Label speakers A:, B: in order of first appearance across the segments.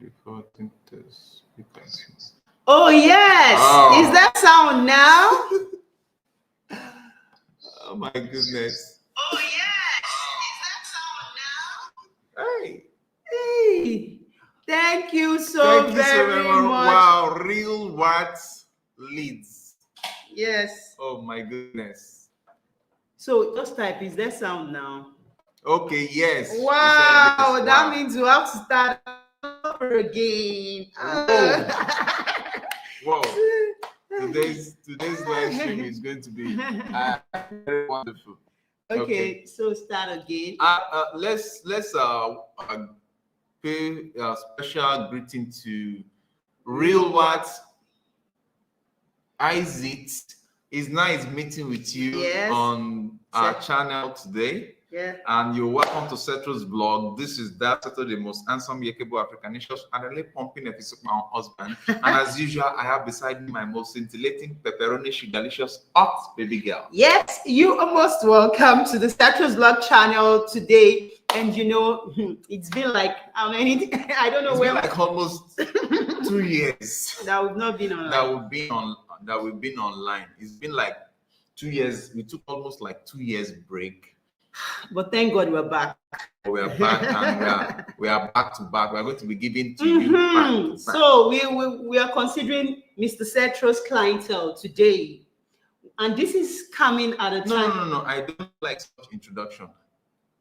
A: Recording test.
B: Oh yes,
A: Oh.
B: Is that sound now?
A: Oh my goodness.
B: Oh yes, Is that sound now?
A: Hey.
B: Hey, thank you
A: Thank you so
B: very
A: much.
B: much.
A: Wow, real Watts leads.
B: Yes.
A: Oh my goodness.
B: So just type, is there sound now?
A: Okay, yes.
B: Wow,
A: Yes.
B: that
A: Wow.
B: means you have to start over again.
A: Whoa. Today's live stream is going to be very wonderful.
B: Okay, so start again.
A: Let's pay a special greeting to Real What Isaac. It's nice meeting with you on our channel today.
B: Yeah.
A: And you're welcome to Cetro's blog. This is that Cetro, the most handsome Yekebo Africanicious and a pumping episode of my husband. And as usual, I have beside me my most scintillating, pepperoni, delicious, hot baby girl.
B: Yes, you are most welcome to the Cetro's blog channel today. And you know, it's been like how many? I don't know.
A: It's been like almost 2 years
B: that we've not been online.
A: That we've been online. It's been like 2 years. We took almost like 2 years break.
B: But thank God we're back.
A: We are back and we are back to back. We are going to be giving to you back to back.
B: So we are considering Mr. Cetro's clientele today. And this is coming at a time.
A: No. I don't like such introduction.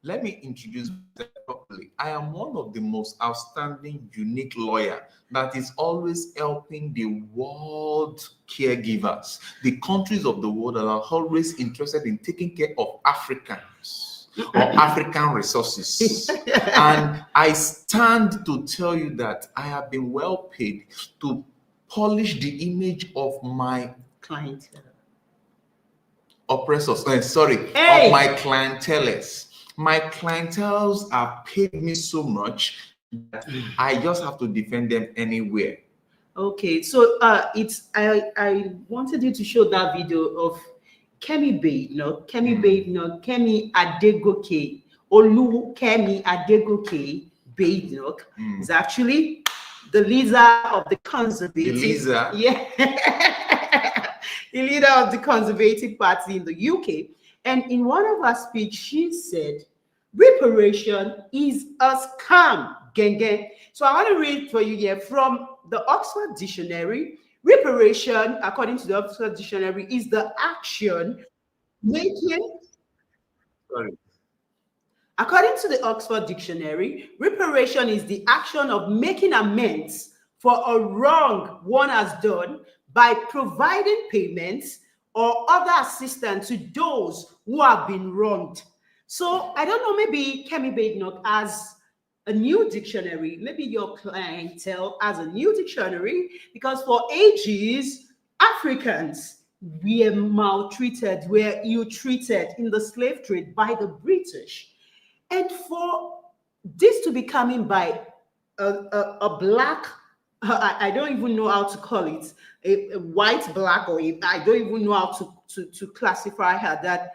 A: Let me introduce myself properly. I am one of the most outstanding, unique lawyer that is always helping the world caregivers, the countries of the world that are always interested in taking care of Africans or African resources. And I stand to tell you that I have been well paid to polish the image of my
B: clientele.
A: Oppressors, of my clienteles. My clienteles are paid me so much that I just have to defend them anywhere.
B: Okay, so I wanted you to show that video of Kemi Badenoch, Kemi Adegoke, Olu Kemi Adegoke Badenoch is actually the leader of the Conservative. The leader of the Conservative Party in the UK. And in one of her speeches, she said, reparation is a scam, genge. So I want to read for you here from the Oxford Dictionary. Reparation, according to the Oxford Dictionary, is the action making... According to the Oxford Dictionary, reparation is the action of making amends for a wrong one has done by providing payments or other assistance to those who have been wronged. So I don't know, maybe Kemi Badenoch has a new dictionary, maybe your clientele has a new dictionary, because for ages, Africans were maltreated, were ill-treated in the slave trade by the British. And for this to be coming by a black, I don't even know how to call it, a white, black, or I don't even know how to classify her, that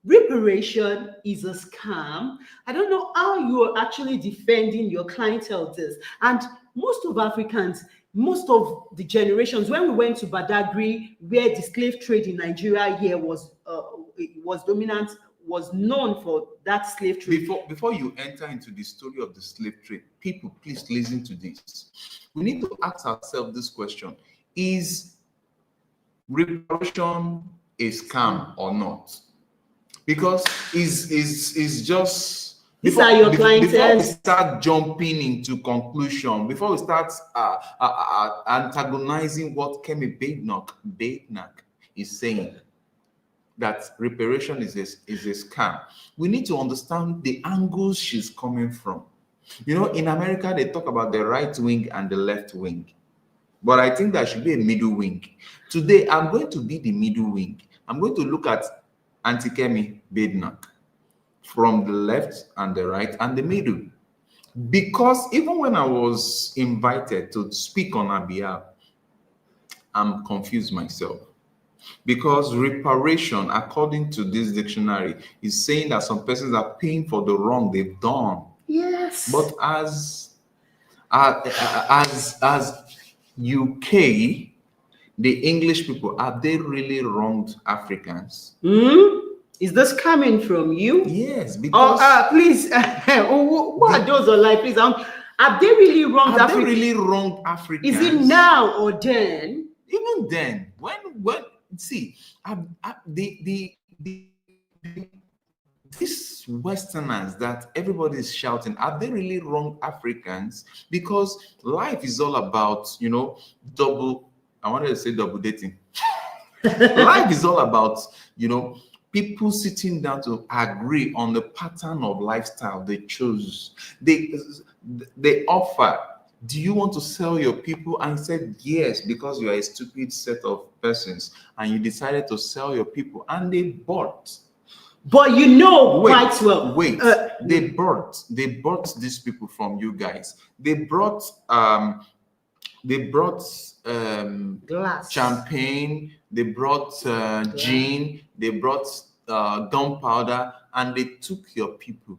B: reparation is a scam. I don't know how you are actually defending your clientele this. And most of Africans, most of the generations, when we went to Badagry, where the slave trade in Nigeria here was dominant, was known for that slave trade.
A: Before you enter into the story of the slave trade, people, please listen to this. We need to ask ourselves this question: is reparation a scam or not? Because is just
B: before
A: we start jumping into conclusion, before we start antagonizing what Kemi Badenoch is saying, that reparation is a scam, we need to understand the angles she's coming from. You know, in America, they talk about the right wing and the left wing, but I think there should be a middle wing. Today, I'm going to be the middle wing. I'm going to look at Auntie Kemi Badenoch from the left and the right and the middle. Because even when I was invited to speak on her behalf, I'm confused myself. Because reparation, according to this dictionary, is saying that some persons are paying for the wrong they've done.
B: Yes.
A: But as as UK, the English people, have they really wronged Africans?
B: Is this coming from you?
A: Yes, because
B: please, what are those online? Please, have they really wronged
A: have
B: Africans?
A: they really wronged Africans?
B: Is it now or then?
A: Even then, when see, these Westerners that everybody is shouting, have they really wronged Africans? Because life is all about, double. I wanted to say double dating. Life is all about, people sitting down to agree on the pattern of lifestyle they chose. They offer, do you want to sell your people? And said yes, because you are a stupid set of persons and you decided to sell your people, and they bought.
B: But quite well.
A: Wait, they bought these people from you guys. They brought
B: glass,
A: champagne, they brought gin, they brought gunpowder, and they took your people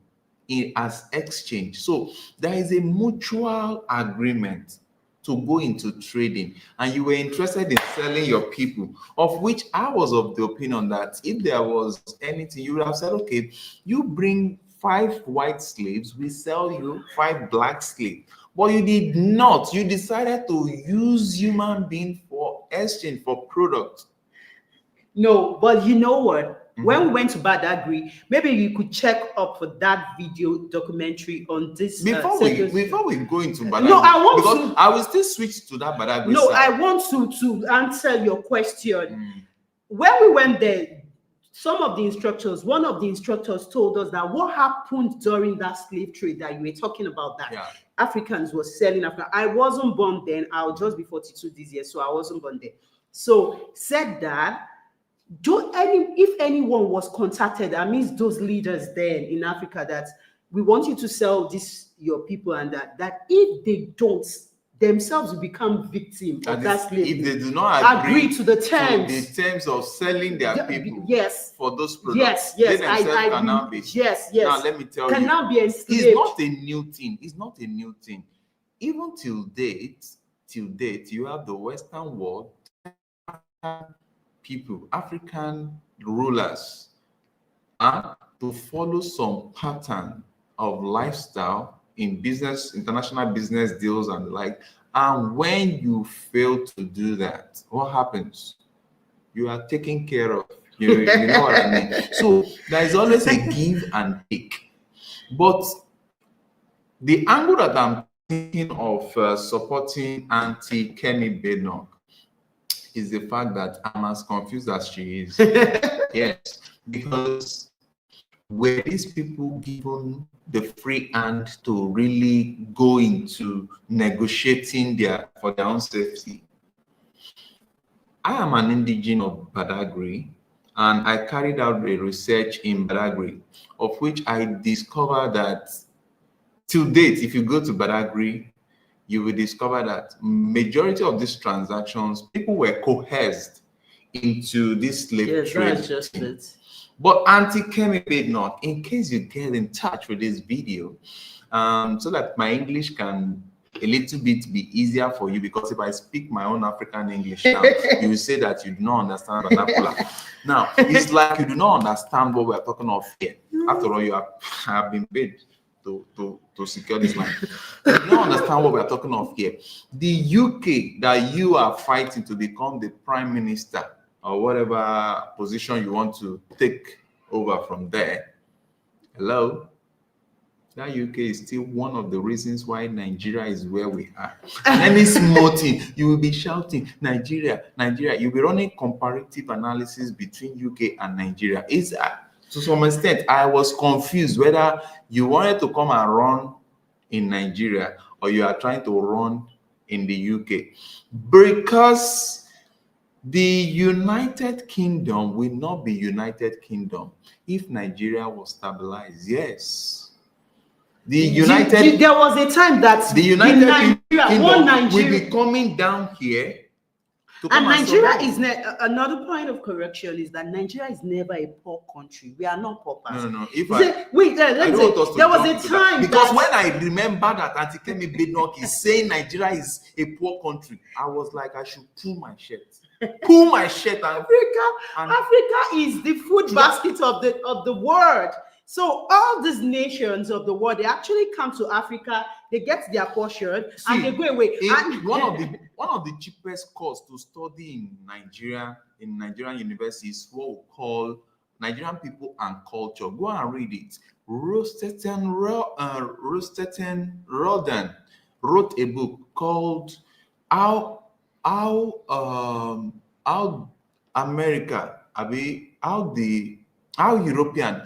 A: as exchange. So there is a mutual agreement to go into trading, and you were interested in selling your people, of which I was of the opinion that if there was anything, you would have said, okay, you bring 5 white slaves, we sell you 5 black slaves. But you did not. You decided to use human being for exchange, for product.
B: No, but you know what? When we went to Badagry, maybe you could check up for that video documentary on this.
A: Before we go into Badagry,
B: no, I
A: will still switch to that Badagry.
B: No,
A: side.
B: I want to answer your question. When we went there, one of the instructors told us that what happened during that slave trade that you were talking about, that Africans were selling Africa. I wasn't born then. I'll just be 42 this year, so I wasn't born then. So said that if anyone was contacted amidst those leaders then in Africa that we want you to sell your people, and that if they don't, themselves will become victim of that slavery.
A: If they do not
B: agree to the terms
A: of selling their people, for those products,
B: yes,
A: they themselves cannot be.
B: Yes.
A: Now let me tell you,
B: cannot be enslaved.
A: It's not a new thing. It's not a new thing. Even till date, you have the Western world people, African rulers, to follow some pattern of lifestyle in business, international business deals and the like. And when you fail to do that, what happens? You are taken care of. You know what I mean? So there is always a give and take. But the angle that I'm thinking of supporting Auntie Kemi Badenoch is the fact that I'm as confused as she is. Yes, because were these people given the free hand to really go into negotiating for their own safety? I am an indigene of Badagry, and I carried out a research in Badagry, of which I discovered that to date, if you go to Badagry, you will discover that majority of these transactions, people were coerced into this slave trade.
B: That's just it.
A: But Auntie Kemi Badenoch, in case you get in touch with this video, so that my English can a little bit be easier for you, because if I speak my own African English now, you will say that you do not understand vernacular. Now, it's like you do not understand what we're talking of here. After all, you have been paid to secure this line. You don't understand what we're talking of here. The UK that you are fighting to become the prime minister or whatever position you want to take over from there, hello, that UK is still one of the reasons why Nigeria is where we are. And any small thing, you will be shouting, Nigeria. You'll be running comparative analysis between UK and Nigeria. It's to some extent, I was confused whether you wanted to come and run in Nigeria or you are trying to run in the UK. Because the United Kingdom will not be United Kingdom if Nigeria was stabilized. Yes. There was
B: a time that
A: the United Kingdom will be coming down here
B: And Nigeria is another point of correction is that Nigeria is never a poor country. We are not paupers.
A: No.
B: There was a time
A: because when I remember that Auntie Kemi Badenoch is saying Nigeria is a poor country, I was like, I should pull my shirt.
B: Africa is the food basket of the world. So all these nations of the world, they actually come to Africa, they get their portion, and they go away.
A: One of the cheapest course to study in Nigeria, in Nigerian universities, what we call Nigerian People and Culture. Go and read it. Rostetten Roldan wrote a book called How America, how European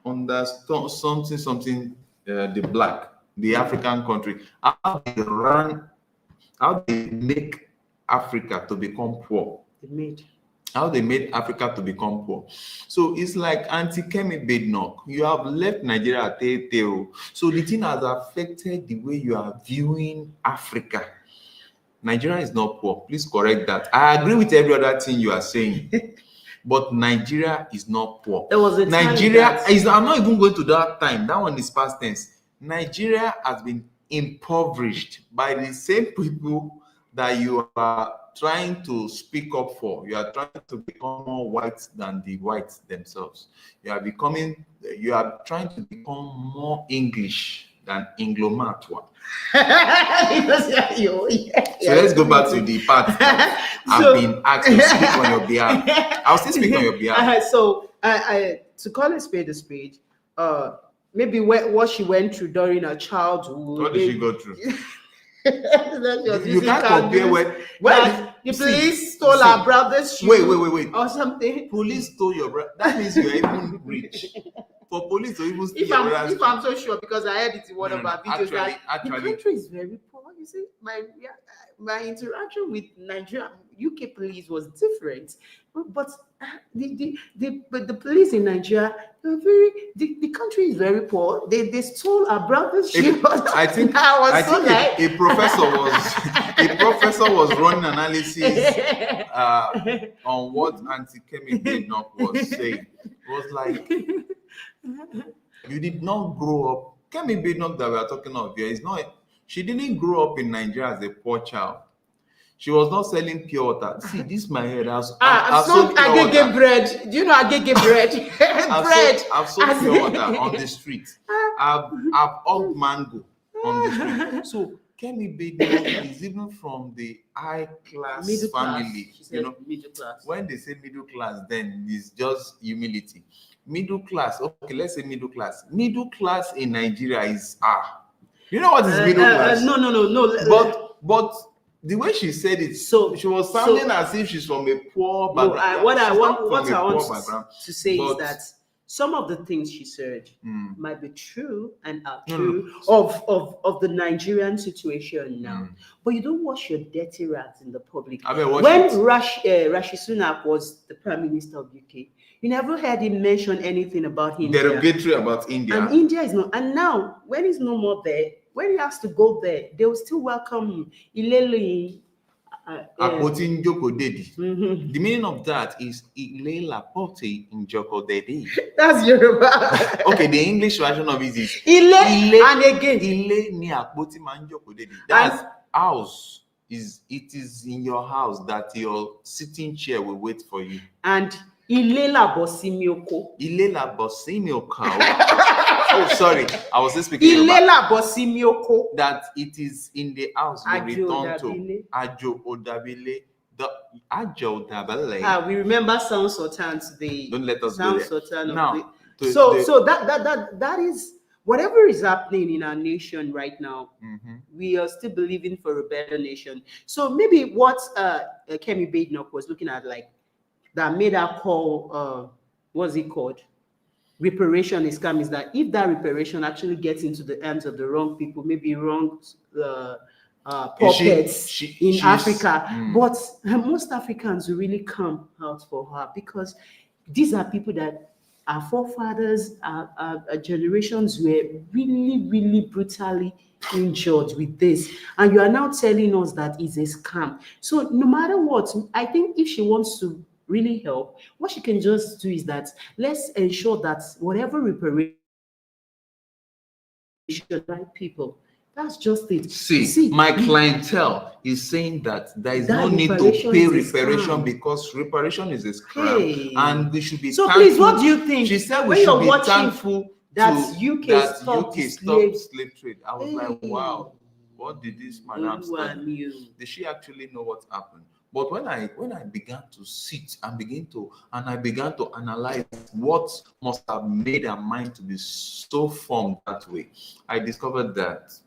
A: understand something the African country, how they make Africa to become poor. How they made Africa to become poor. So it's like Auntie Kemi Badenoch, you have left Nigeria at Teo. So the thing has affected the way you are viewing Africa. Nigeria is not poor. Please correct that. I agree with every other thing you are saying. But Nigeria is not poor.
B: There was a
A: Nigeria is. I'm not even going to that time. That one is past tense. Nigeria has been impoverished by the same people that you are trying to speak up for. You are trying to become more white than the whites themselves. You are trying to become more English than Anglo-Matwa. So let's go back to the part I've been asked to speak on your behalf. I'll still speak on your behalf.
B: So to call a spade, maybe what she went through during her childhood.
A: What did she go through?
B: You
A: can't compare
B: the police stole our brother's shoe.
A: Wait.
B: Or something.
A: Police stole your brother. That means you're even rich. For police to even steal your brother's
B: if I'm so sure, because I heard it in one of our videos.
A: Actually,
B: the country is very poor. You see, my interaction with Nigeria, UK police was different. But the police in Nigeria, the country is very poor. They stole our brother's shoe.
A: I think a professor was running analysis on what Auntie Kemi Badenoch was saying. It was like, you did not grow up. Kemi Badenoch that we are talking of here is not. She didn't grow up in Nigeria as a poor child. She was not selling pure water. See, this my head. I've sold
B: agege bread. Do you know agege bread?
A: I've sold pure water on the street. I've hugged mango on the street. So Kemi Badenoch is even from the high class family.
B: Middle class.
A: When they say middle class, then it's just humility. Middle class. Okay, let's say middle class. Middle class in Nigeria is You know what is middle class?
B: No.
A: But the way she said it, she was sounding as if she's from a poor background.
B: What I want to say is that some of the things she said might be true and are true of the Nigerian situation now. But you don't wash your dirty rags in the public. When Rishi Sunak was the Prime Minister of UK, you never heard him mention anything about India.
A: Derogatory about India.
B: And India is not. And now, when he's no more there, when he has to go there, they will still welcome him. The
A: meaning of that is Ilela Poti in Joko Dedi.
B: That's Yoruba.
A: Okay, the English version of it is
B: Ile and again.
A: Ile ni apoti manjoko dedi. That's house. It is in your house that your sitting chair will wait for you.
B: And Ilela Bosimioko.
A: Ilela Bosimioko. Oh, sorry. I was just speaking
B: Ilela Bosimioko.
A: That it is in the house you return to. Ajo Odabile. The Ajo Odabile.
B: We remember Sound Sultan today.
A: Don't let us
B: Sound
A: go there.
B: Sultan.
A: Now,
B: so that is whatever is happening in our nation right now. We are still believing for a better nation. So maybe what Kemi Badenoch was looking at, like, that made her call, what's it called? Reparation is scam, is that if that reparation actually gets into the hands of the wrong people, maybe wrong puppets in Africa, but most Africans will really come out for her, because these are people that our forefathers, our generations were really, really brutally injured with this, and you are now telling us that it's a scam. So no matter what, I think if she wants to really help, what she can just do is that let's ensure that whatever reparation right people, that's just it.
A: See, my clientele is saying that there is no need to pay reparation because reparation is a scam, and we should be
B: so
A: thankful.
B: Please, what do you think?
A: She said we should be thankful
B: that UK stopped
A: slave trade. I was like, wow, what did this madam study? Did she actually know what happened? But when I began to sit and I began to analyze what must have made her mind to be so formed that way, I discovered that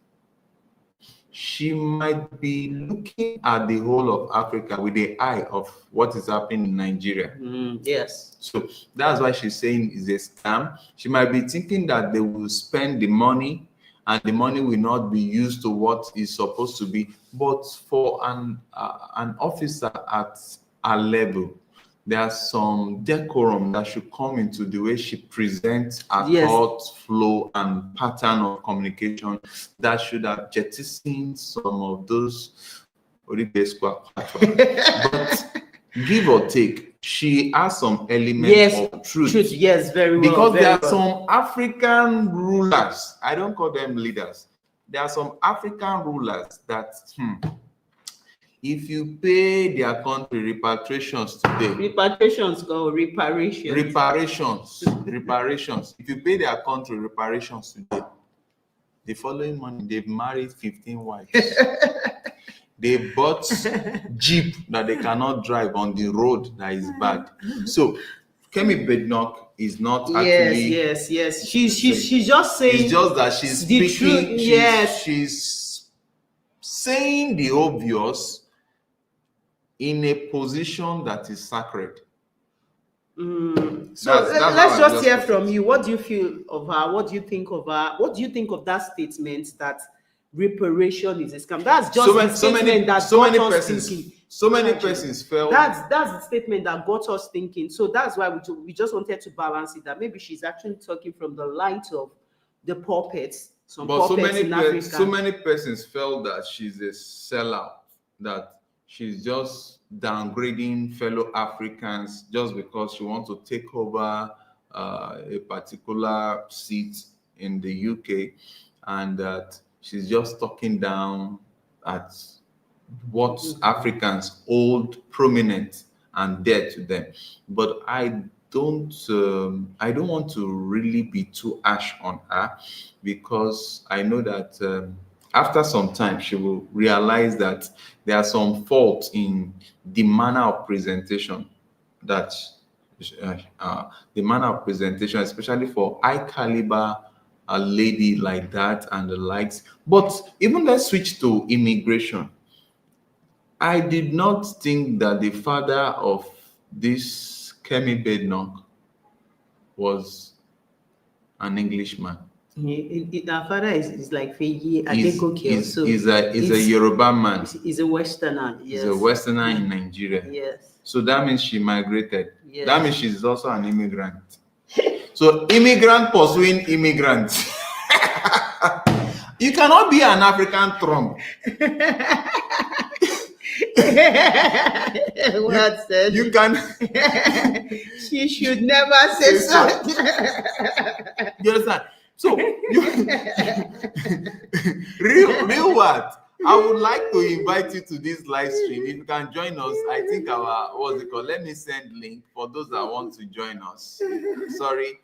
A: she might be looking at the whole of Africa with the eye of what is happening in Nigeria.
B: Yes.
A: So that's why she's saying it's a scam. She might be thinking that they will spend the money and the money will not be used to what is supposed to be. But for an officer at a level, there's some decorum that should come into the way she presents her thoughts, flow, and pattern of communication that should have jettisoned some of those. But give or take, she has some elements of truth.
B: Yes, very well.
A: Because there are some African rulers, I don't call them leaders. There are some African rulers that if you pay their country reparations today,
B: reparations.
A: If you pay their country reparations today, the following morning they've married 15 wives. They bought Jeep that they cannot drive on the road that is bad. So Kemi Badenoch is not actually.
B: Yes. She's just saying.
A: It's just that she's speaking. She's saying the obvious in a position that is sacred.
B: So let's just hear from you. What do you feel of her? What do you think of her? What do you think of that statement that reparation is a scam? That's just the statement that got us thinking.
A: So many persons felt
B: that's the statement that got us thinking. So that's why we just wanted to balance it, that maybe she's actually talking from the light of the puppets. In Africa.
A: So many persons felt that she's a sellout, that she's just downgrading fellow Africans just because she wants to take over a particular seat in the UK, and that she's just talking down at what Africans hold prominent and dear to them. But I don't want to really be too harsh on her, because I know that after some time she will realize that there are some faults in the manner of presentation, that the manner of presentation, especially for high caliber a lady like that and the likes. But even let's switch to immigration. I did not think that the father of this Kemi Badenoch was an Englishman.
B: Our father is like Feyi Adegoke.
A: He's a Yoruba man.
B: He's a Westerner. Yes.
A: He's a Westerner in Nigeria.
B: Yes.
A: So that means she migrated.
B: Yes.
A: That means she's also an immigrant. So immigrant pursuing immigrant. You cannot be an African Trump.
B: What said?
A: You can.
B: She should never say so.
A: You understand? So, real what? I would like to invite you to this live stream. If you can join us, I think what's it called? Let me send link for those that want to join us. Sorry.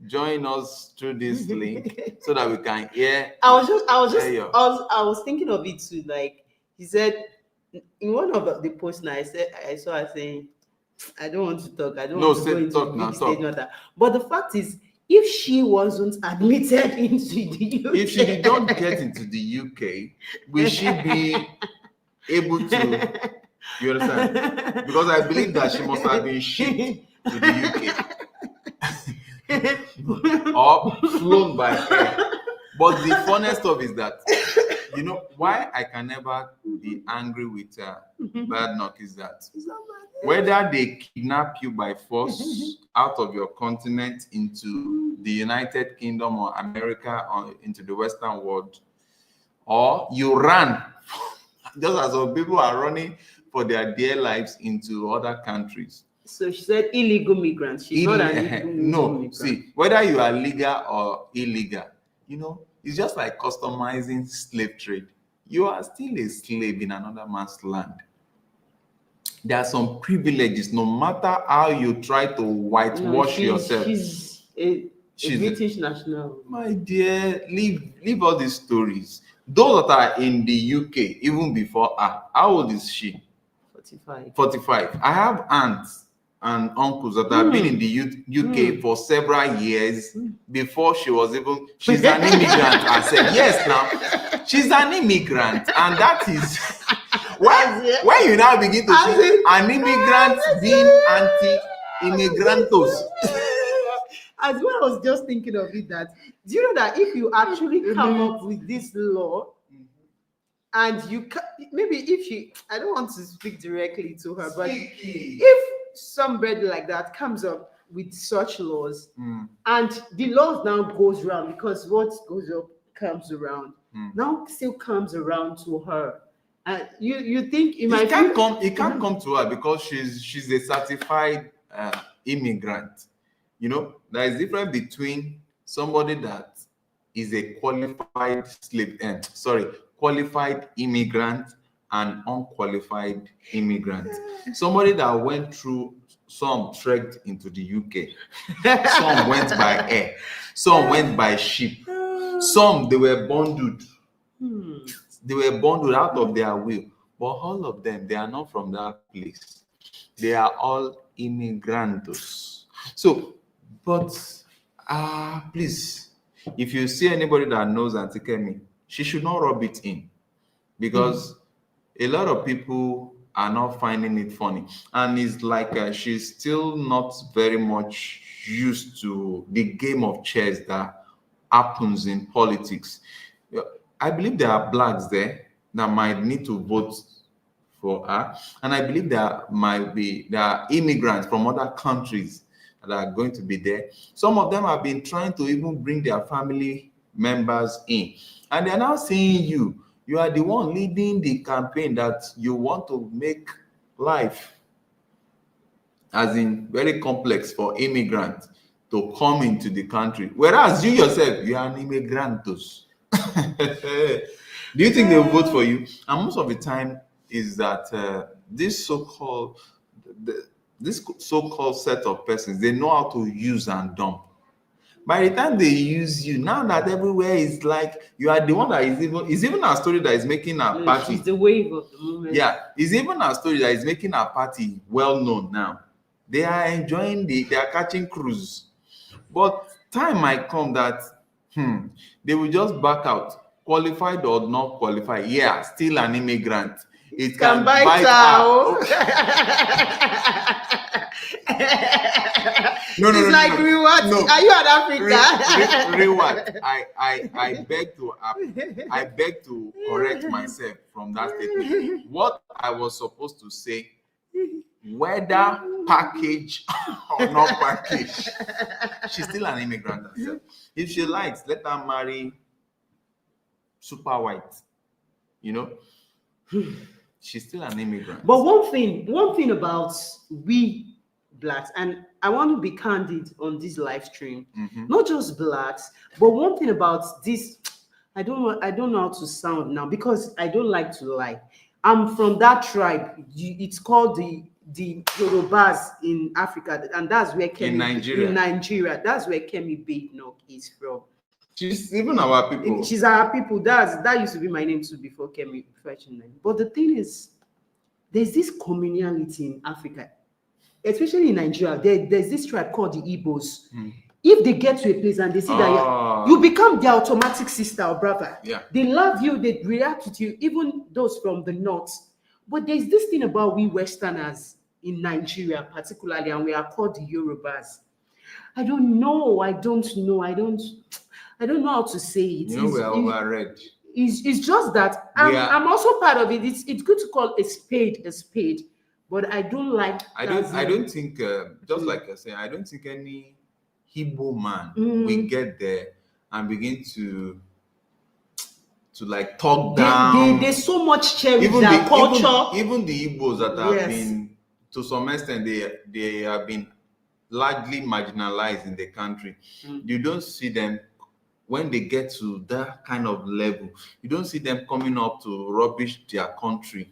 A: Join us through this link so that we can hear.
B: I was thinking of it too. Like he said in one of the posts now, I saw her saying, I don't want to talk. I don't want to go into big statement. But the fact is, if she wasn't admitted into the UK,
A: if she did not get into the UK, will she be able to? You understand? Because I believe that she must have been shipped to the UK or flown by air. But the funniest stuff is that You know why I can never be angry with Badenoch is that whether they kidnap you by force out of your continent into the United Kingdom or America or into the Western world, or you ran, just as some people are running for their dear lives into other countries.
B: So she said illegal migrants. She's not an illegal
A: No,
B: migrant.
A: see, whether you are legal or illegal, you know, it's just like customizing slave trade. You are still a slave in another man's land. There are some privileges, no matter how you try to whitewash yourself.
B: She's a British national.
A: My dear, leave all these stories. Those that are in the UK, even before her, how old is she?
B: 45.
A: 45. I have aunts and uncles that have been in the UK for several years before she was even. She's an immigrant. I said, yes, now she's an immigrant, and that is when you now begin to see an immigrant being anti-immigrantos.
B: As well, I was just thinking of it that, do you know that if you actually come up with this law, and you maybe if she, I don't want to speak directly to her, but if somebody like that comes up with such laws, and the laws now goes around, because what goes up comes around, now still comes around to her, and you think it might
A: can't come to her because she's a certified immigrant. You know, there is difference between somebody that is a qualified qualified immigrant and unqualified immigrant. Somebody that went through, some trekked into the UK, some went by air, some went by ship, some they were bundled. They were bundled out of their will. But all of them, they are not from that place. They are all immigrantos. So, but please, if you see anybody that knows Auntie Kemi, she should not rub it in, because a lot of people are not finding it funny, and it's like she's still not very much used to the game of chess that happens in politics. I believe there are blacks there that might need to vote for her, and I believe there are immigrants from other countries that are going to be there. Some of them have been trying to even bring their family members in, and they're now seeing you are the one leading the campaign that you want to make life, as in very complex for immigrants to come into the country, whereas you yourself, you are an immigrantus. Do you think they'll vote for you? And most of the time is that this so-called set of persons, they know how to use and dump. By the time they use you, now that everywhere is like you are the one that is even a story that is making our party.
B: She's the wave of the moment.
A: Yeah, it's even a story that is making our party well known now. They are enjoying they are catching cruise. But time might come that they will just back out. Qualified or not qualified, yeah, still an immigrant. It can bite out. No,
B: it's like reward. No. Are you an African?
A: Reward. I beg to correct myself from that statement. What I was supposed to say, whether package or not package, she's still an immigrant herself. If she likes, let her marry super white. You know, she's still an immigrant.
B: But one thing about we blacks, and I want to be candid on this live stream, not just blacks, but one thing about this, I don't know how to sound now, because I don't like to lie. I'm from that tribe. It's called the Yorubas in Africa, and that's where Kemi, in Nigeria, that's where Kemi Badenoch is from.
A: She's even our people.
B: She's our people. That used to be my name too before Kemi. But the thing is, there's this communality in Africa, especially in Nigeria. There's this tribe called the Igbos. If they get to a place and they see that you become their automatic sister or brother, they love you, they react to you, even those from the north. But there's this thing about we Westerners in Nigeria, particularly, and we are called the Yorubas. I don't know how to say it.
A: You know, we are overread.
B: It's just that I'm also part of it. It's good to call a spade, but I don't like.
A: I don't think just like I say, I don't think any Igbo man will get there and begin to like talk down.
B: They so much cherish their culture.
A: Even the Igbos that have been, to some extent, they have been largely marginalized in the country. You don't see them when they get to that kind of level. You don't see them coming up to rubbish their country.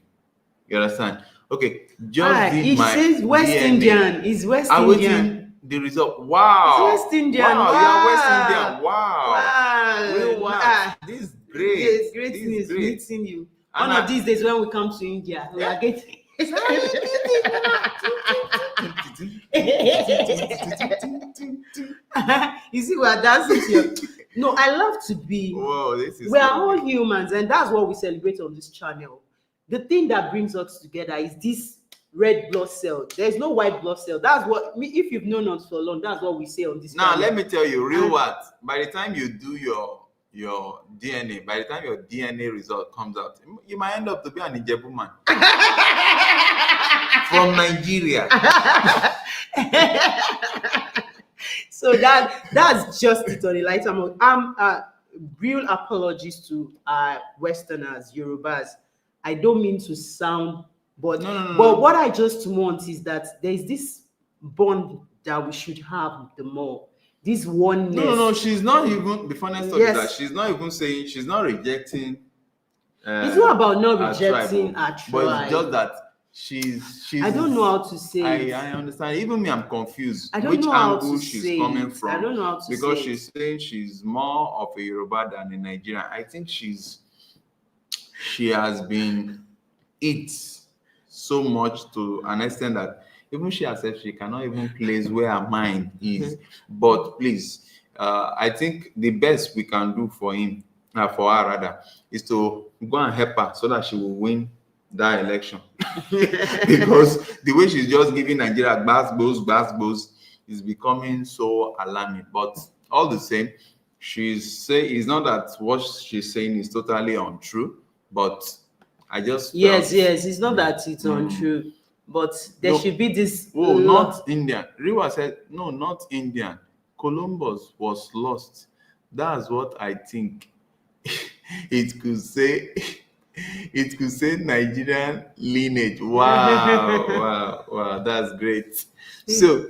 A: You understand? Okay, just
B: it says West
A: DNA.
B: Indian. Is West
A: I'm
B: Indian.
A: waiting the result. Wow.
B: It's West Indian.
A: Wow,
B: Wow.
A: you are West Indian. Wow.
B: Wow.
A: Real wow. This is great.
B: It's great news meeting you. One of these days when we come to India, we are getting. You see, we are dancing here. No, I love to be.
A: Whoa, this is.
B: We are all humans, and that's what we celebrate on this channel. The thing that brings us together is this red blood cell. There's no white blood cell. That's what, if you've known us for long, that's what we say on this
A: now
B: channel.
A: Let me tell you, real what, by the time you do your DNA, by the time your DNA result comes out, you might end up to be an Ijebu man from Nigeria.
B: So that's just it on a lighter note. I'm real apologies to Westerners, Yorubas. I don't mean to sound, but but what I just want is that there's this bond that we should have the more. This oneness.
A: No, she's not even, the funniest thing is that she's not even saying, she's not rejecting.
B: It's not about not rejecting our tribe.
A: But it's just that she's
B: I don't know how to say
A: I understand. Even me, I'm confused.
B: I don't
A: which
B: know how
A: angle
B: to
A: she's
B: say
A: coming
B: it.
A: from.
B: I don't know how to
A: because
B: say
A: she's saying she's more of a Yoruba than a Nigerian. I think she has been it so much to an extent that even she herself, she cannot even place where her mind is. But please, I think the best we can do for him, for her rather, is to go and help her so that she will win that election. Because the way she's just giving Nigeria gbas is becoming so alarming. But all the same, it's not that what she's saying is totally untrue, but I just
B: yes, it's not that it's untrue, but there should be this.
A: Oh, not Indian. Riwa said no, not Indian. Columbus was lost. That's what I think. It could say. It could say Nigerian lineage. Wow, that's great. So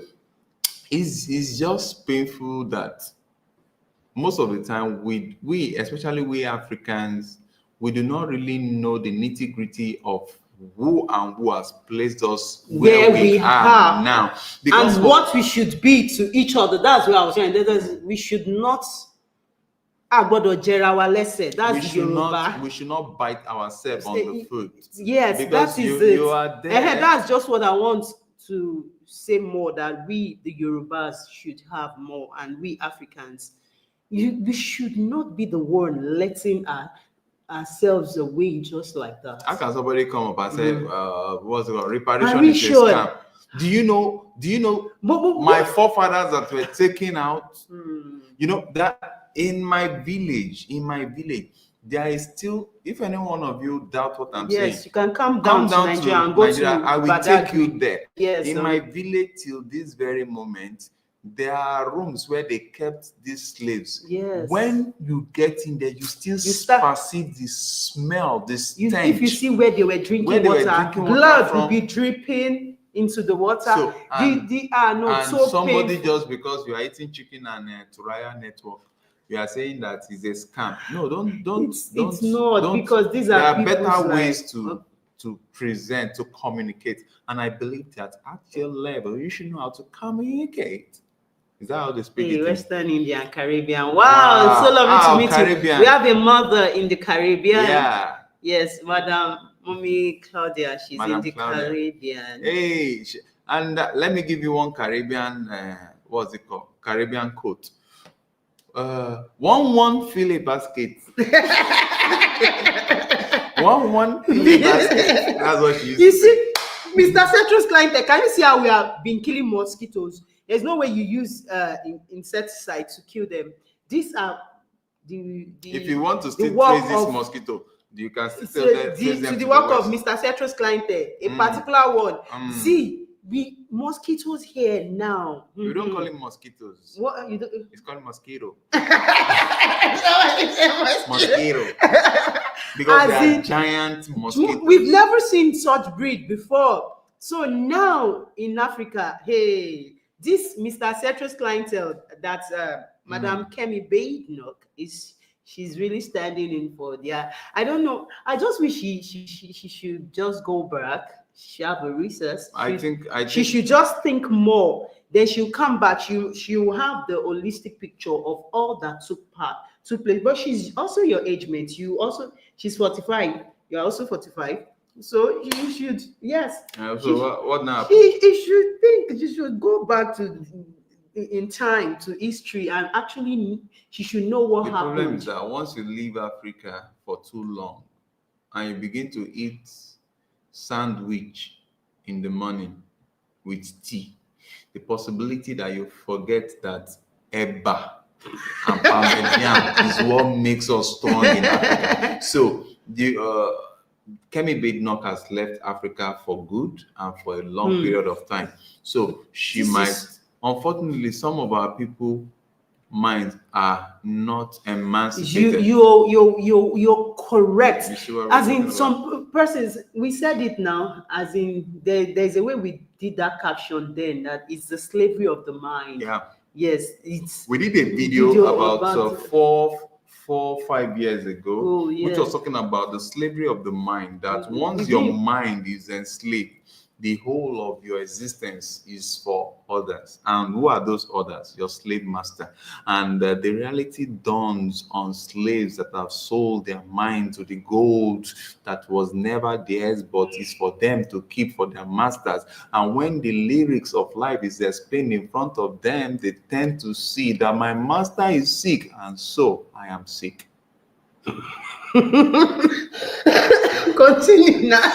A: it's just painful that most of the time we especially we Africans, we do not really know the nitty-gritty of who has placed us where we are now. Because
B: and what we should be to each other. That's what I was saying. We should not That's
A: we should not bite ourselves on the foot.
B: Yes,
A: because
B: that is
A: you are there.
B: That's just what I want to say more, that we, the Yorubas, should have more, and we Africans, we should not be the one letting ourselves away just like that.
A: How can somebody come up and say, what's it called? Reparation is a scam. Do you know my forefathers that were taken out? You know that in my village, there is still, if any one of you doubt what I'm saying,
B: yes, you can come down to Nigeria and go to
A: I will
B: Badagry.
A: take you there.
B: Yes,
A: in my village till this very moment, there are rooms where they kept these slaves.
B: Yes.
A: When you get in there, you still perceive the smell, the stench.
B: If you see where they were drinking water, blood will be dripping into the water.
A: So,
B: somebody
A: just because you are eating chicken and Turaya network, you are saying that it's a scam. No, don't.
B: It's not, because these are
A: better ways to present, to communicate, and I believe that at your level you should know how to communicate. Is that how they speak?
B: Western Indian, Caribbean. Wow, it's so lovely to meet
A: Caribbean.
B: you. We have a mother in the Caribbean.
A: Yeah.
B: Yes, Madam Mommy Claudia. She's in the Caribbean.
A: Hey, and let me give you one Caribbean. What's it called? Caribbean quote. One fill a basket. one fill a basket. That's what she used to say.
B: See, Mr. Cetrus client, can you see how we have been killing mosquitoes? There's no way you use insecticide to kill them. These are
A: If you want to
B: the
A: still
B: work
A: trace this
B: of
A: mosquito, you can still
B: so
A: tell them, trace
B: the,
A: them
B: to
A: to
B: the work
A: the
B: of
A: west.
B: Mr. Cetro's clientele, a particular one. See, we mosquitoes here now.
A: You don't call him mosquitoes.
B: What you do?
A: It's called mosquito.
B: Mosquito.
A: Because
B: As
A: they are
B: in,
A: giant mosquitoes.
B: we've never seen such breed before. So now in Africa, hey, this Mr. Cetro's clientele that Madam Kemi Badenoch she's really standing in for there. I don't know. I just wish she should just go back. She have a research.
A: I think
B: She should just think more. Then she'll come back. She'll have the holistic picture of all that took place. But she's also your age mate. She's 45. You're also 45. So you should, yes.
A: So what now?
B: She should think. She should go back in time to history, and actually she should know what
A: The
B: happened.
A: problem is that once you leave Africa for too long and you begin to eat sandwich in the morning with tea, the possibility that you forget that eba and pounded yam is what makes us strong in Africa. So the Kemi Badenoch has left Africa for good and for a long period of time. So she unfortunately, some of our people minds are not emancipated.
B: You're correct. As in some persons, we said it now. As in there's a way we did that caption then, that it's the slavery of the mind.
A: Yeah.
B: Yes,
A: we did a video about 5 years ago, which was talking about the slavery of the mind. That once your mind is enslaved, the whole of your existence is for others. And who are those others? Your slave master. And the reality dawns on slaves that have sold their mind to the gold that was never theirs, but is for them to keep for their masters. And when the lyrics of life is explained in front of them, they tend to see that my master is sick, and so I am sick.
B: Continue now.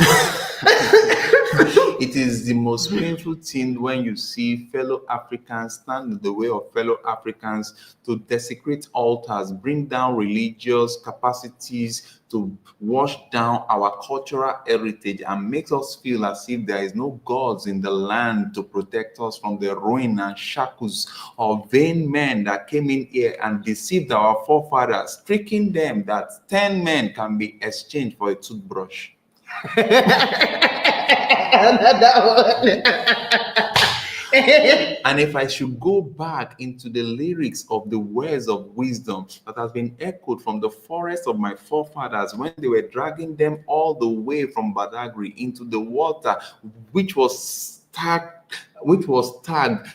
A: It is the most painful thing when you see fellow Africans stand in the way of fellow Africans to desecrate altars, bring down religious capacities, to wash down our cultural heritage, and makes us feel as if there is no gods in the land to protect us from the ruin and shackles of vain men that came in here and deceived our forefathers, tricking them that 10 men can be exchanged for a toothbrush. And if I should go back into the lyrics of the words of wisdom that has been echoed from the forest of my forefathers when they were dragging them all the way from Badagry into the water, which was tagged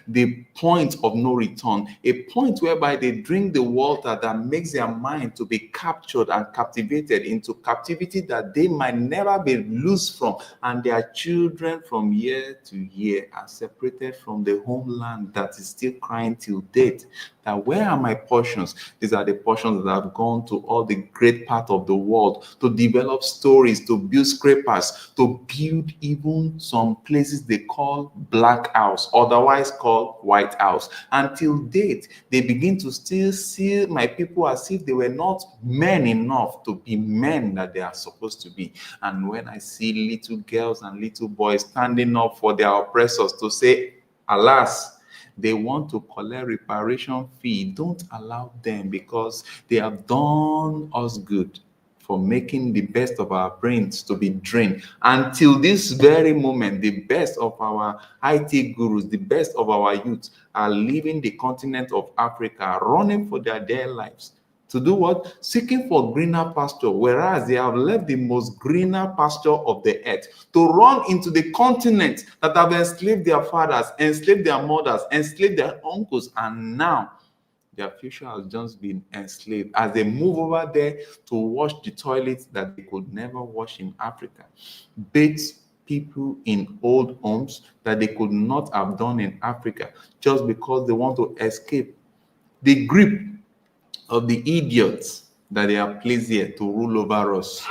A: the point of no return, a point whereby they drink the water that makes their mind to be captured and captivated into captivity that they might never be loose from, and their children from year to year are separated from the homeland that is still crying till date that where are my portions? These are the portions that have gone to all the great part of the world to develop stories, to build scrapers, to build even some places they call black house, otherwise called white house. Until date, they begin to still see my people as if they were not men enough to be men that they are supposed to be. And when I see little girls and little boys standing up for their oppressors to say, alas, they want to collect reparation fee, don't allow them, because they have done us good for making the best of our brains to be drained. Until this very moment, the best of our IT gurus, the best of our youth are leaving the continent of Africa, running for their dear lives. To do what? Seeking for greener pasture, whereas they have left the most greener pasture of the earth to run into the continent that have enslaved their fathers, enslaved their mothers, enslaved their uncles, and now their future has just been enslaved as they move over there to wash the toilets that they could never wash in Africa. Bathe people in old homes that they could not have done in Africa just because they want to escape the grip of the idiots that they are placed here to rule over us.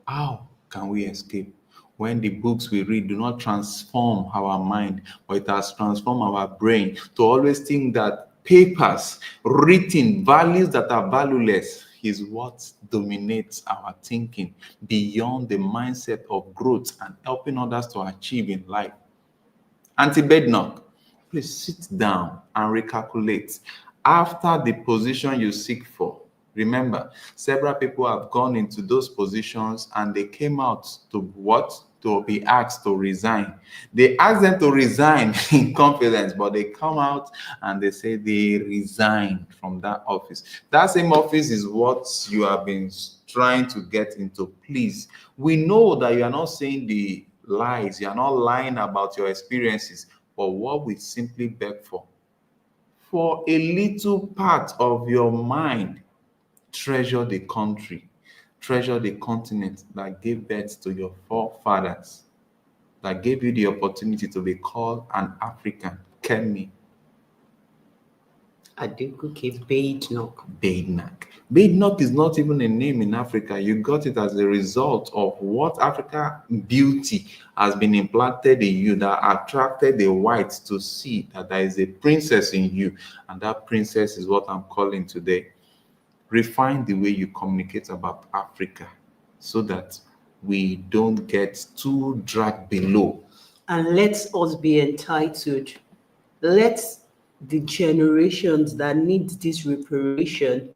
A: How can we escape when the books we read do not transform our mind, but it has transformed our brain to always think that papers, written values that are valueless is what dominates our thinking beyond the mindset of growth and helping others to achieve in life. Auntie Badenoch, please sit down and recalculate. After the position you seek for, remember, several people have gone into those positions and they came out to what? To be asked to resign. They asked them to resign in confidence, but they come out and they say they resigned from that office. That same office is what you have been trying to get into. Please, we know that you are not saying the lies, you are not lying about your experiences, but what we simply beg for a little part of your mind, treasure the country, treasure the continent that gave birth to your forefathers, that gave you the opportunity to be called an African. Kemi
B: Badenoch.
A: Badenoch is not even a name in Africa. You got it as a result of what Africa beauty has been implanted in you that attracted the whites to see that there is a princess in you. And that princess is what I'm calling today. Refine the way you communicate about Africa so that we don't get too dragged below.
B: And let us be entitled. Let the generations that need this reparation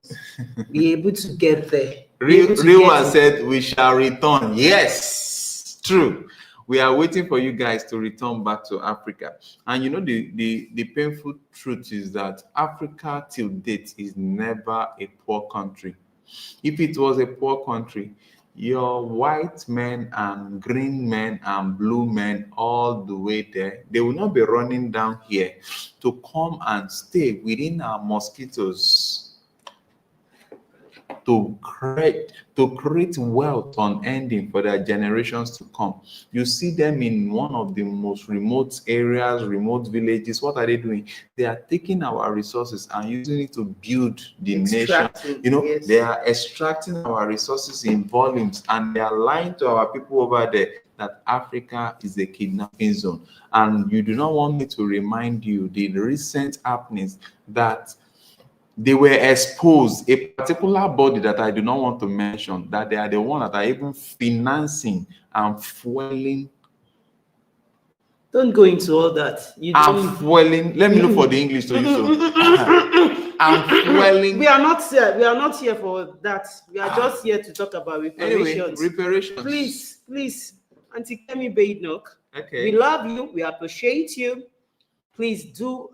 B: be able to get there.
A: Rewa said we shall return. Yes, true. We are waiting for you guys to return back to Africa. And you know, the painful truth is that Africa till date is never a poor country. If it was a poor country, your white men and green men and blue men all the way there, they will not be running down here to come and stay within our mosquitoes to create wealth unending for their generations to come. You see them in one of the most remote areas, remote villages. What are they doing? They are taking our resources and using it to build the nation. You know, yes. They are extracting our resources in volumes, and they are lying to our people over there that Africa is a kidnapping zone. And you do not want me to remind you the recent happenings that they were exposed, a particular body that I do not want to mention, that they are the one that are even financing and fueling.
B: Don't go into all that.
A: Fueling. Let me look for the English to use. I'm fueling.
B: We are not here for that. We are just here to talk about reparations.
A: Anyway, reparations.
B: Please, Auntie Kemi Badenoch.
A: Okay.
B: We love you. We appreciate you. Please do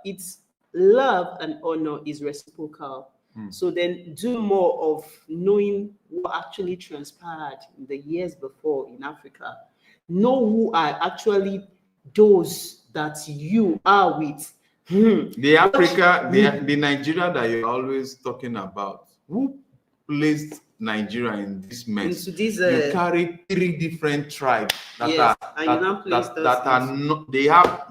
B: it's love and honor is reciprocal. So then do more of knowing what actually transpired in the years before in Africa. Know who are actually those that you are with.
A: The Africa, the Nigeria that you're always talking about. Who placed Nigeria in this mess?
B: Into this,
A: you carry 3 different tribes that
B: yes,
A: are not, they have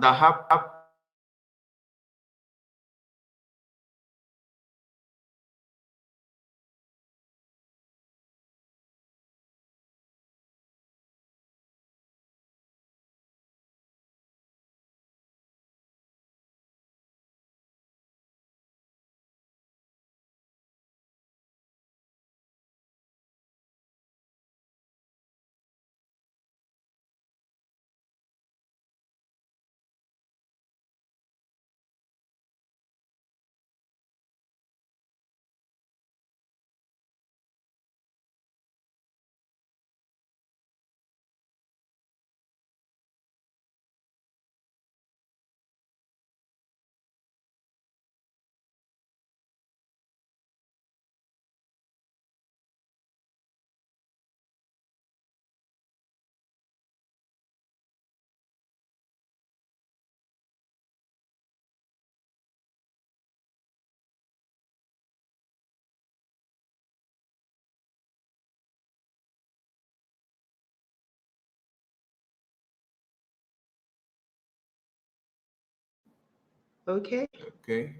B: Okay.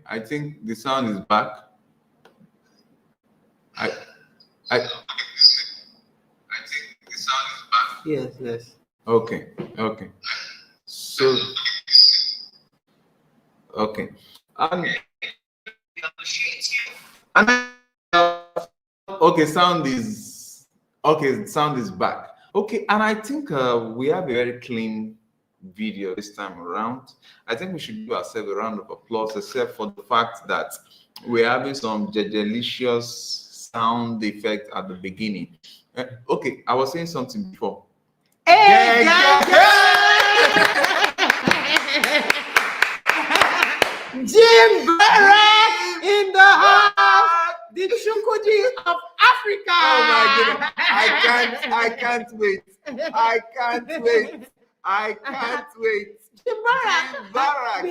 A: I think the sound is back. I think the sound is back.
B: Yes.
A: Okay. So okay. And okay, sound is back. Okay, and I think we have a very clean video this time around. I think we should give ourselves a round of applause, except for the fact that we're having some delicious sound effect at the beginning. Okay, I was saying something before.
B: Hey, Jim Barrack in the house, the Chukudi of Africa.
A: Oh my goodness! I can't wait. I can't wait.
B: Jim Barrack.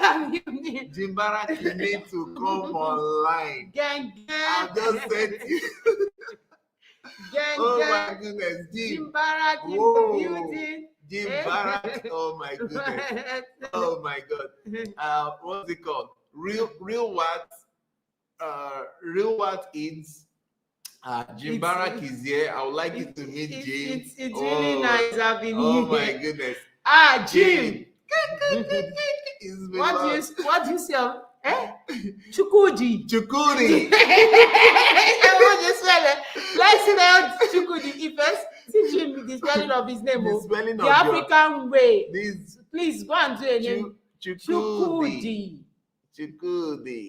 A: Jim Barrack, you need to come online.
B: Gang.
A: I just said to you.
B: Gang.
A: Oh my goodness,
B: Jim Barrack in the building.
A: Jim Barrack. Oh my goodness. Oh my God. What's it called? Real what? Real what is? Jim Barrack is here. I would like you to meet Jim.
B: It's really nice having you.
A: Oh my goodness.
B: Jim. What do you say? Chukudi. Let's see that Chukudi. If first see Jim with the spelling of his name, the African way. Please go and do a name. Chukudi.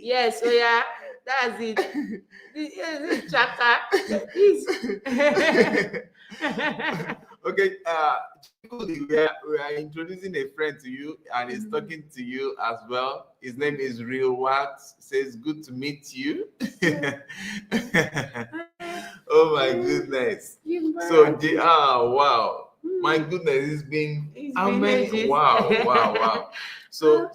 B: Yes, so yeah, that's it. This chapter is.
A: Okay, Chukudi, we are introducing a friend to you, and he's talking to you as well. His name is Real Wax. Says good to meet you. Oh my goodness. So wow. My goodness, it's been amazing. Wow. So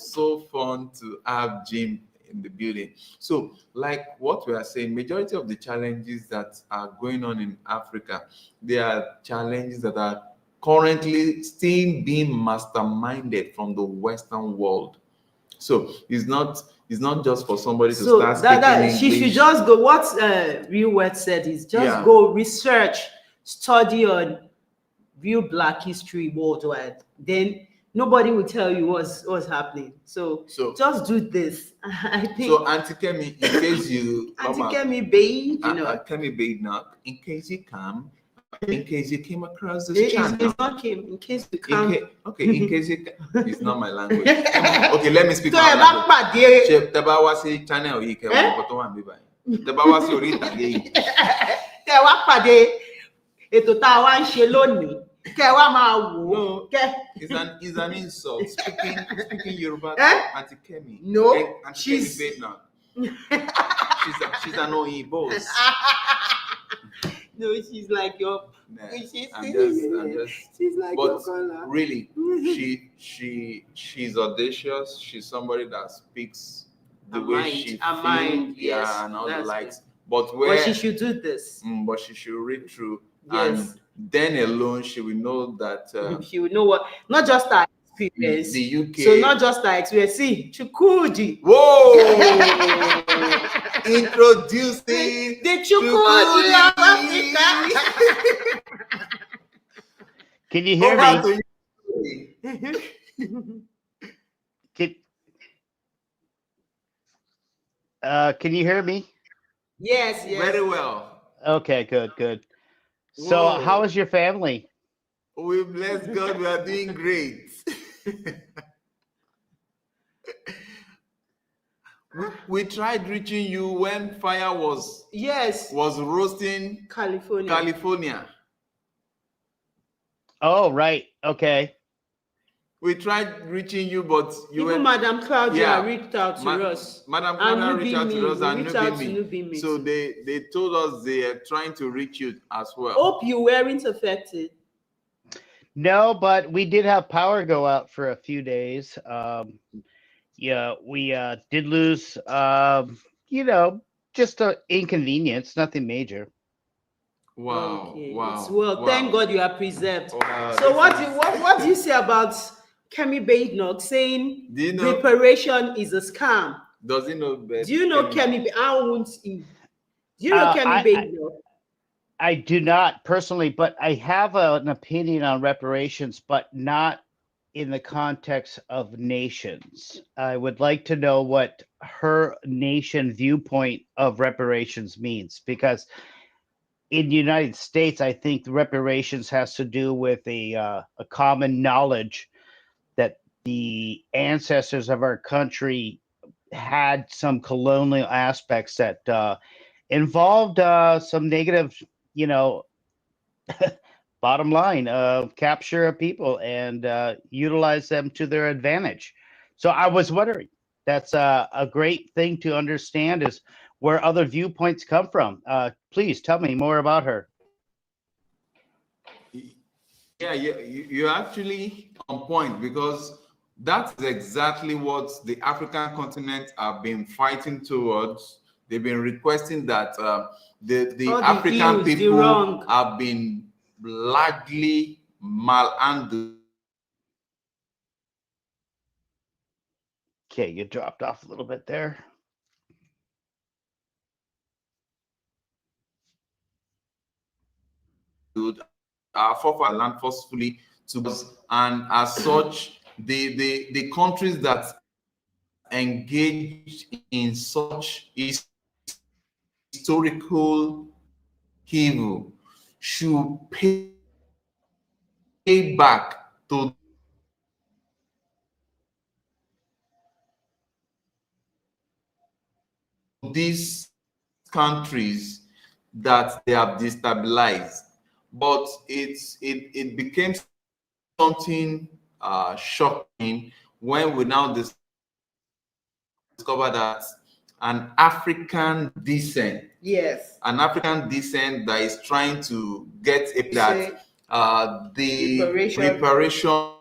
A: fun to have Jim in the building. So, like what we are saying, majority of the challenges that are going on in Africa, they are challenges that are currently still being masterminded from the Western world. So it's not just for somebody to start speaking English.
B: She should just go. What Real Word said is just go research, study on real Black history worldwide. Then nobody will tell you what's happening. So just do this. I think.
A: So Auntie Kemi, in case you
B: Kemi Badenoch.
A: Kemi Badenoch, in case you came across this channel.
B: It's not came. In case you come.
A: In case it's not my language. Okay, let me speak my language. Chef Tabawasi channel yìí kẹwàá nǹkan tó wà níbí báyìí. Tabawasi orí ìtàgé yìí.
B: Kẹwàá pàdé ètò tá a wá ń ṣe lónìí. Kẹwàá máa wò ó.
A: It's an insult. Speaking Yoruba, Auntie Kemi.
B: No,
A: Auntie Kemi Badenoch. She's an Oyinbo.
B: No, she's like your.
A: Nah,
B: she's like
A: but
B: your color.
A: Really, she's audacious. She's somebody that speaks the way she feels, and all the likes. But
B: she should do this.
A: But she should read through, and then alone she will know that.
B: She will know what, not just her experience.
A: The UK.
B: So not just her experience. See, Chukudi.
A: Whoa! Introducing
B: the Chukudi of Africa.
C: Can you hear me? Can you hear me?
B: Yes.
A: Very well.
C: Okay, good. So, how is your family?
A: We bless God. We are doing great. We tried reaching you when fire was roasting California.
C: Oh, right. Okay.
A: We tried reaching you, but
B: even Madam Claudia reached out to us.
A: Madam Claudia reached out to us and
B: Nubimi.
A: So they told us they are trying to reach you as well.
B: Hope you weren't affected.
C: No, but we did have power go out for a few days. We did lose, just an inconvenience, nothing major.
A: Wow.
B: Okay.
A: Wow.
B: Thank God you are preserved.
A: Wow.
B: So what do you say about Kemi Badenoch saying reparation is a scam?
A: Does he know better?
B: Do you know Kemi? Do you know Kemi Badenoch?
C: I do not personally, but I have an opinion on reparations, but not in the context of nations. I would like to know what her nation viewpoint of reparations means, because in the United States, I think reparations has to do with a common knowledge that the ancestors of our country had some colonial aspects that involved some negative, you know, bottom line, capture of people and utilize them to their advantage. So I was wondering, that's a great thing to understand, is where other viewpoints come from. Please tell me more about her.
A: Yeah, you're actually on point, because that's exactly what the African continent have been fighting towards. They've been requesting that the
B: All the
A: African
B: ills, the
A: people
B: wrong.
A: have been largely malhandled.
C: Okay, you dropped off a little bit there.
A: Our forefathers land forcefully to us, and as such, the countries that engaged in such historical evil should pay back to these countries that they have destabilized. But it became something shocking when we now discover that an African descent,
B: Yes.
A: an African descent that is trying to get a that the reparation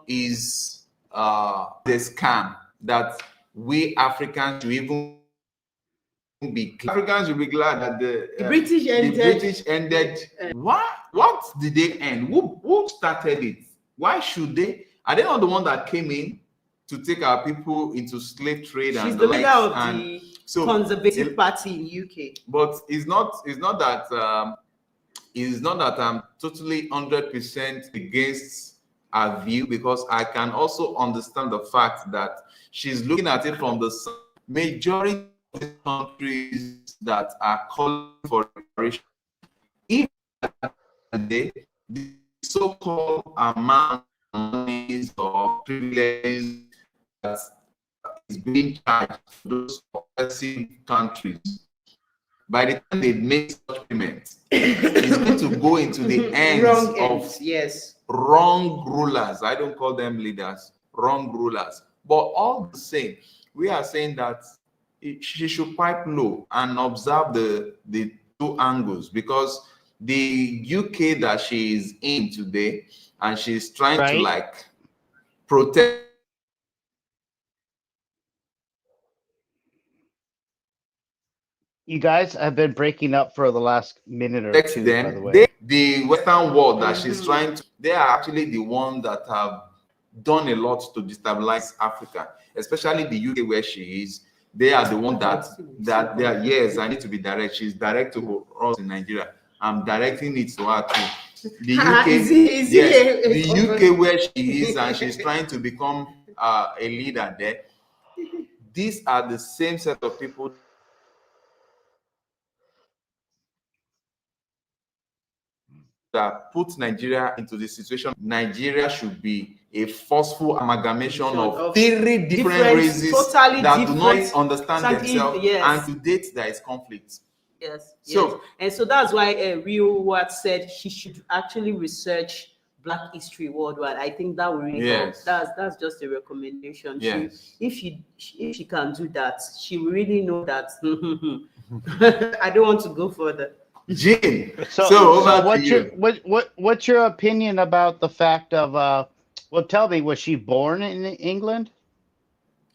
A: is the scam, that we Africans should even be Africans should be glad that
B: the British ended.
A: The British ended. What did they end? Who started it? Why should they? Are they not the one that came in to take our people into slave trade?
B: She's
A: and
B: the leader of
A: and
B: the Conservative Party in UK.
A: But it's not that I'm totally 100% against her view, because I can also understand the fact that she's looking at it from the majority of the countries that are calling for reparation. If the so-called amount of monies or privileges that is being charged to those oppressive countries, by the time they make such payments, it's going to go into the hands of wrong rulers. I don't call them leaders, wrong rulers. But all the same, we are saying that she should pipe low and observe the two angles, because the UK that she is in today, and she's trying to like protect.
C: You guys have been breaking up for the last minute or two, by the way.
A: The Western world that she's trying to, they are actually the ones that have done a lot to destabilize Africa, especially the UK where she is. They are the one that they are. Yes, I need to be direct. She's direct to us in Nigeria. I'm directing it to her too. The UK, the UK where she is, and she's trying to become a leader there. These are the same set of people that put Nigeria into the situation. Nigeria should be a forceful amalgamation of three different races totally that do not understand themselves, and to date there is conflict.
B: Yes. And so that's why Rio Watt said she should actually research Black history worldwide. I think that will really help. That's just a recommendation.
A: Yes.
B: If she can do that, she will really know that. I don't want to go further.
A: Jim,
C: so what's your opinion about the fact of well, tell me, was she born in England?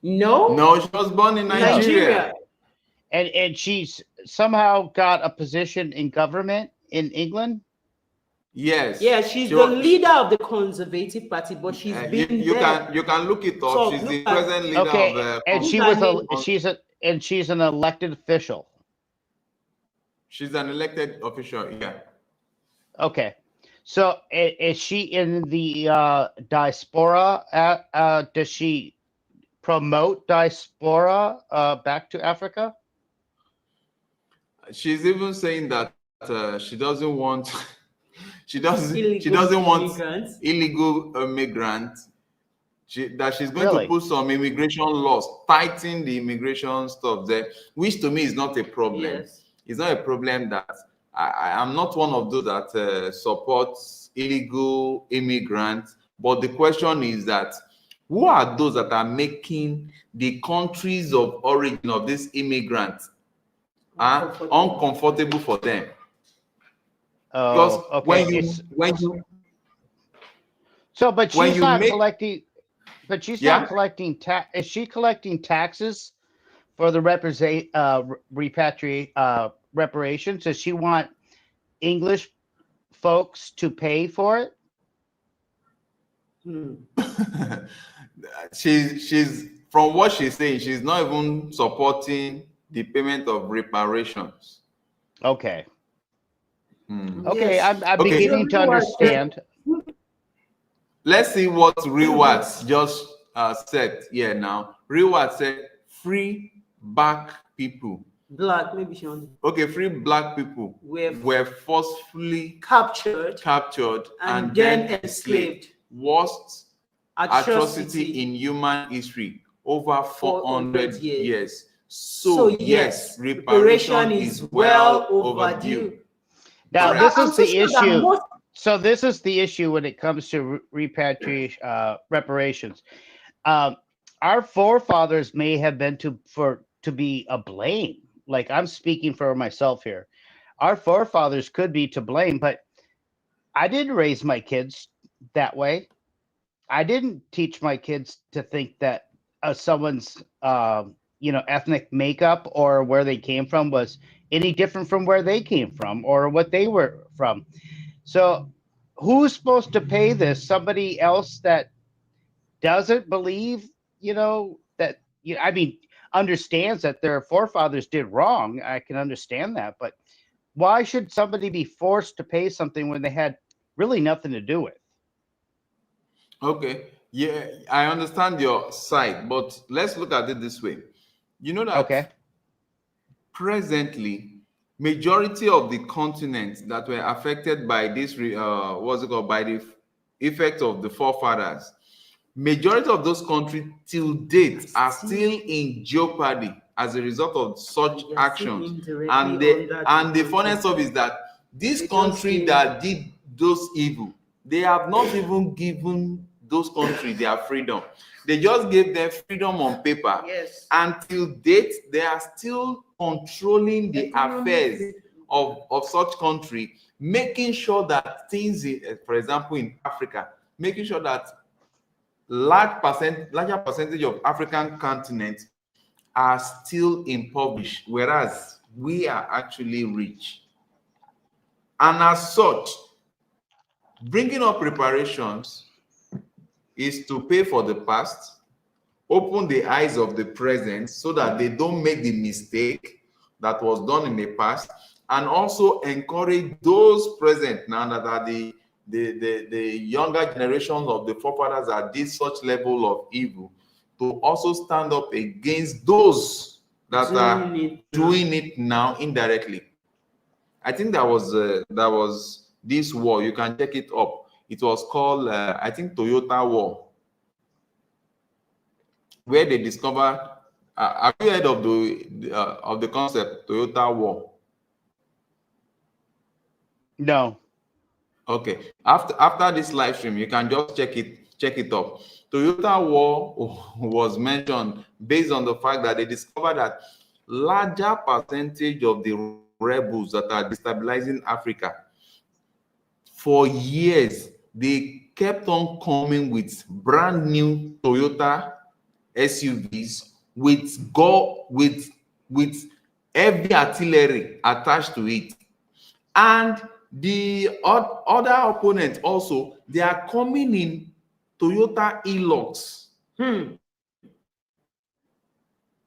B: No,
A: she was born in Nigeria.
C: And she's somehow got a position in government in England?
A: Yes.
B: Yeah, she's the leader of the Conservative Party, but she's been
A: you can look it up.
B: So
A: she's the present leader of the
C: and she's an elected official.
A: She's an elected official, yeah.
C: Okay. So is she in the diaspora? Does she promote diaspora back to Africa?
A: She's even saying that she doesn't want she
B: Illegal
A: doesn't want
B: immigrants.
A: illegal immigrants. That she's going to
C: Really?
A: put some immigration laws, tighten the immigration stuff there, which to me is not a problem.
B: Yes.
A: It's not a problem that I am not one of those that supports illegal immigrants. But the question is that who are those that are making the countries of origin of these immigrants uncomfortable for them? Because
C: Oh, okay. So, but
A: when
C: she's
A: you
C: not
A: make
C: collecting. But she's
A: yeah
C: not collecting tax. Is she collecting taxes for the reparations? Does she want English folks to pay for it?
A: she's from what she's saying, she's not even supporting the payment of reparations.
C: Okay. Okay,
B: Yes.
C: I'm
A: Okay,
C: beginning to understand.
A: let's see what Reward just said here now. Reward said free black people.
B: Black, maybe she wants
A: Okay, free black people were forcefully
B: captured
A: and
B: then
A: then
B: enslaved.
A: Worst
B: Atrocity
A: in human history over 400 years.
B: So yes, reparation is well overdue.
C: Now,
B: So
C: this
B: I'm
C: is
B: so
C: the
B: sure that
C: issue.
B: most-
C: So this is the issue when it comes to repatriation, reparations. Our forefathers may have been to be a blame. Like, I'm speaking for myself here. Our forefathers could be to blame, but I didn't raise my kids that way. I didn't teach my kids to think that someone's ethnic makeup or where they came from was any different from where they came from or what they were from. So who's supposed to pay this? Somebody else that doesn't believe, that, I mean, understands that their forefathers did wrong. I can understand that, but why should somebody be forced to pay something when they had really nothing to do with?
A: Okay, yeah, I understand your side, but let's look at it this way. You know that
C: Okay.
A: presently, majority of the continents that were affected by this, what's it called, by the effect of the forefathers, majority of those countries till date are still in jeopardy as a result of such actions. And the funniest of is that this country that did those evil, they have not even given those countries their freedom. They just gave them freedom on paper.
B: Yes.
A: Until date, they are still controlling the affairs of such country, making sure that things, for example, in Africa, making sure that larger percentage of African continent are still impoverished, whereas we are actually rich. And as such, bringing up reparations is to pay for the past, open the eyes of the present so that they don't make the mistake that was done in the past, and also encourage those present now that are the younger generations of the forefathers at this such level of evil to also stand up against those that are doing it now indirectly. I think that was this war. You can check it up. It was called, I think, Toyota War, where they discovered. Have you heard of the concept Toyota War?
C: No.
A: Okay. After this live stream, you can just check it up. Toyota War was mentioned based on the fact that they discovered that larger percentage of the rebels that are destabilizing Africa, for years they kept on coming with brand new Toyota SUVs with heavy artillery attached to it. And the other opponent also, they are coming in Toyota Hilux.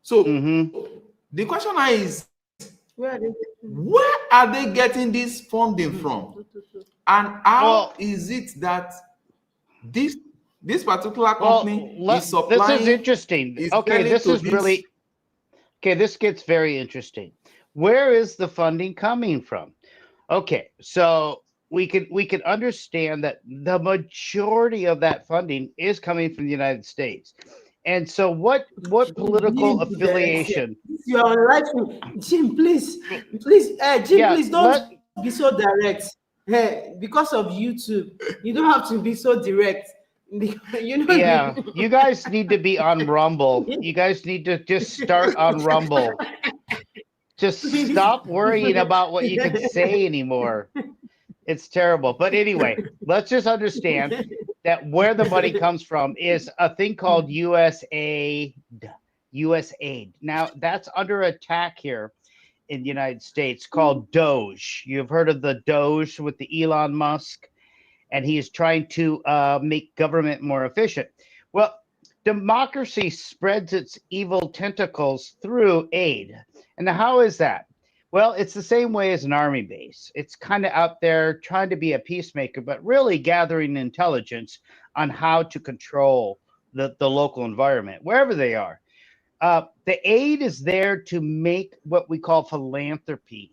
A: So the question now is, where are they getting this funding from? And how
C: Well,
A: is it that this this particular
C: well,
A: company is
C: this is
A: supplying,
C: interesting.
A: is
C: Okay,
A: selling
C: this
A: to
C: is
A: this?
C: really okay. This gets very interesting. Where is the funding coming from? Okay, so we can understand that the majority of that funding is coming from the United States. And so what political
B: Jim,
C: affiliation?
B: you are unlikely. Jim, please, Jim,
C: Yeah,
B: please don't be so direct. Because of YouTube, you don't have to be so direct.
C: yeah, you guys need to be on Rumble. You guys need to just start on Rumble. Just
B: Please.
C: stop worrying about what you can say anymore. It's terrible. But anyway, let's just understand that where the money comes from is a thing called USAID. USAID. Now that's under attack here in the United States called Doge. You've heard of the Doge with the Elon Musk, and he is trying to make government more efficient. Well, democracy spreads its evil tentacles through aid. And how is that? Well, it's the same way as an army base. It's kind of out there trying to be a peacemaker, but really gathering intelligence on how to control the local environment, wherever they are. The aid is there to make what we call philanthropy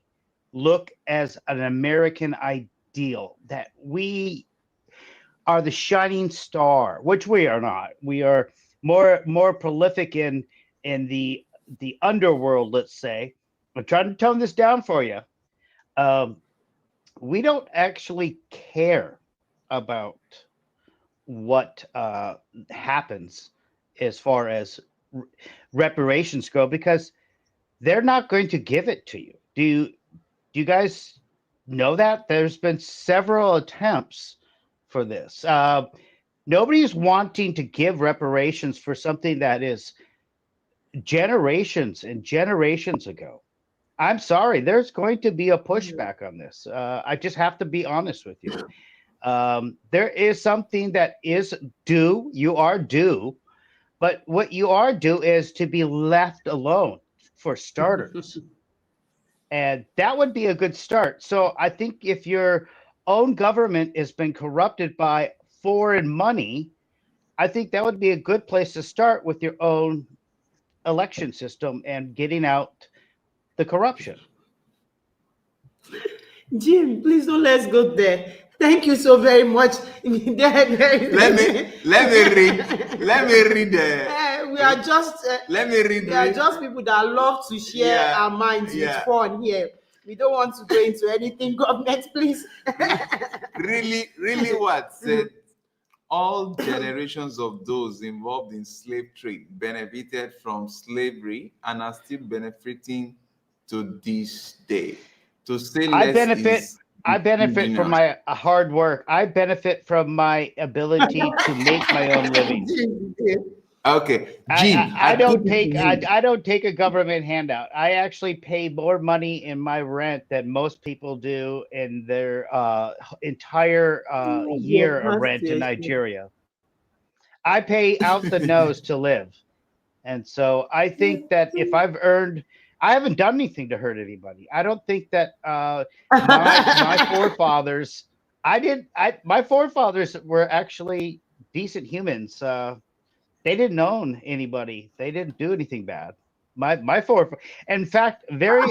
C: look as an American ideal, that we are the shining star, which we are not. We are more prolific in the underworld, let's say. I'm trying to tone this down for you. Um, we don't actually care about what happens as far as reparations go because they're not going to give it to you. Do you guys know that? There's been several attempts for this. Nobody's wanting to give reparations for something that is generations and generations ago. I'm sorry, there's going to be a pushback on this. I just have to be honest with you. There is something that is due. You are due, but what you are due is to be left alone for starters. And that would be a good start. So I think if your own government has been corrupted by foreign money, I think that would be a good place to start with your own election system and getting out the corruption.
B: Jim, please don't let's go there. Thank you so very much.
A: Let me read
B: We are just
A: let me read
B: we are just people that love to share
A: Yeah,
B: our minds with
A: yeah.
B: fun here. We don't want to go into anything government, please.
A: really what said all generations of those involved in slave trade benefited from slavery and are still benefiting to this day. To say
C: I
A: less
C: benefit
A: is
C: I benefit from
A: indigenous.
C: my hard work. I benefit from my ability to make my own living.
A: Okay, Jim,
C: I
A: I put
C: don't
A: it to
C: take
A: you.
C: I don't take a government handout. I actually pay more money in my rent than most people do in their entire year of rent in Nigeria. I pay out the nose to live. And so I think that if I've earned, I haven't done anything to hurt anybody. I don't think that my forefathers, my forefathers were actually decent humans. They didn't own anybody. They didn't do anything bad. My forefathers, in fact, very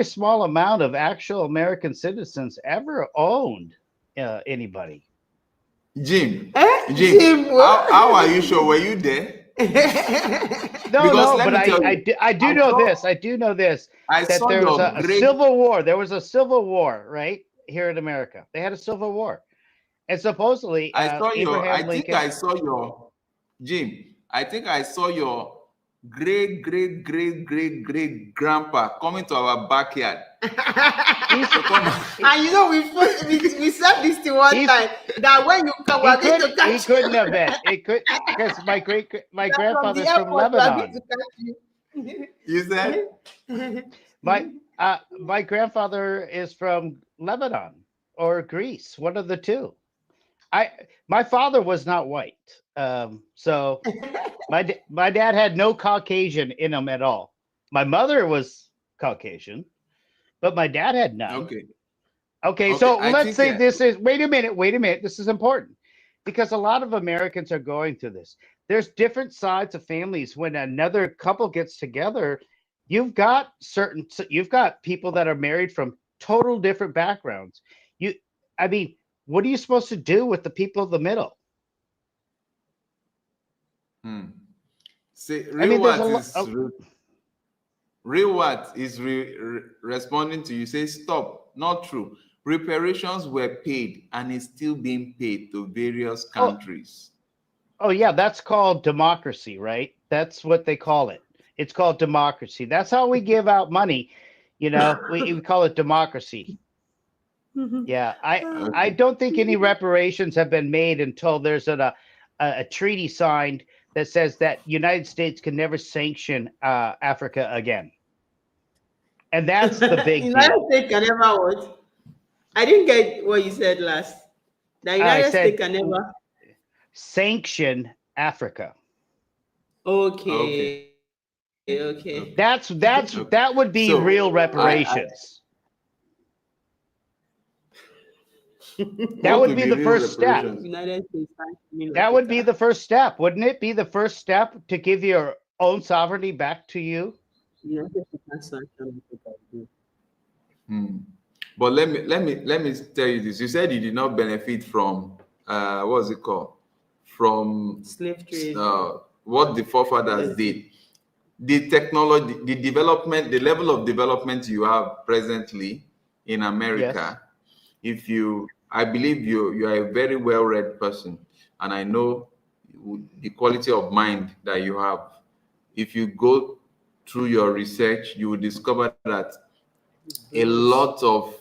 C: small amount of actual American citizens ever owned anybody.
A: Jim,
B: Jim,
A: how are you sure? Were you there?
C: No,
A: Because
C: no,
A: let
C: but
A: me tell you,
C: I do
A: I
C: know
A: saw
C: this. I do know this
A: I
C: that
A: saw
C: there was
A: your
C: a
A: great.
C: civil war. There was a civil war, right here in America. They had a civil war, and supposedly
A: I
C: Abraham
A: think
C: Lincoln.
A: I saw your Jim. I think I saw your great grandpa coming to our backyard.
B: And you know, we said this to one time that when you come, we're going to catch
C: He couldn't have been. It could because my
B: from the
C: grandfather's from
B: airport, we are going
C: Lebanon.
B: to catch you.
A: You said
C: My grandfather is from Lebanon or Greece, one of the two. My father was not white, so my dad had no Caucasian in him at all. My mother was Caucasian, but my dad had none.
A: okay.
C: Okay,
A: Okay,
C: so
A: I
C: let's
A: think
C: say this is, wait a minute, this is important because a lot of Americans are going through this. There's different sides of families. When another couple gets together, you've got people that are married from total different backgrounds. You, I mean, what are you supposed to do with the people in the middle?
A: hmm. See,
C: I
A: real
C: mean, there's a
A: what
C: lot.
A: is real what is responding to you. Say stop. Not true. Reparations were paid and is still being paid to various
C: Oh,
A: countries.
C: oh yeah, that's called democracy, right? That's what they call it. It's called democracy. That's how we give out money. We call it democracy. Yeah, I
A: Okay.
C: don't think any reparations have been made until there's a treaty signed that says that United States can never sanction Africa again, and that's the big
B: United
C: deal.
B: States can never what? I didn't get what you said last. The
C: I
B: United States
C: said
B: can never.
C: sanction Africa.
A: Okay.
B: Okay. Okay.
A: Okay. Okay.
C: That would be
A: So
C: real
A: I
C: reparations. That
A: what
C: would
A: would
C: be
A: be
C: the
A: real
C: first step.
A: reparations?
B: United States sanctioning
C: That would be
B: Africa.
C: the first step, wouldn't it? Be the first step to give your own sovereignty back to you.
B: United States can sanction Africa.
A: Hmm. But let me tell you this. You said you did not benefit from what's it called? From
B: Slave trade.
A: what the forefathers
B: Yes.
A: did. The technology, the development, the level of development you have presently in
C: Yes.
A: America, if you I believe you are a very well-read person, and I know the quality of mind that you have. If you go through your research, you will discover that a
B: Brilliant.
A: lot of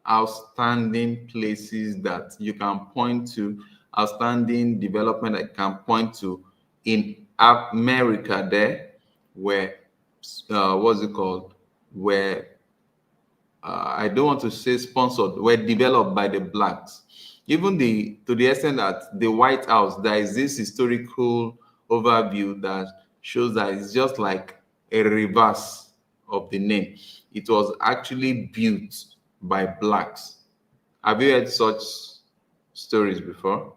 A: outstanding places that you can point to, outstanding development that can point to in America there where what's it called? Where I don't want to say sponsored, were developed by the blacks. Even the to the extent that the White House, there is this historical overview that shows that it's just like a reverse of the name. It was actually built by blacks. Have you heard such stories before?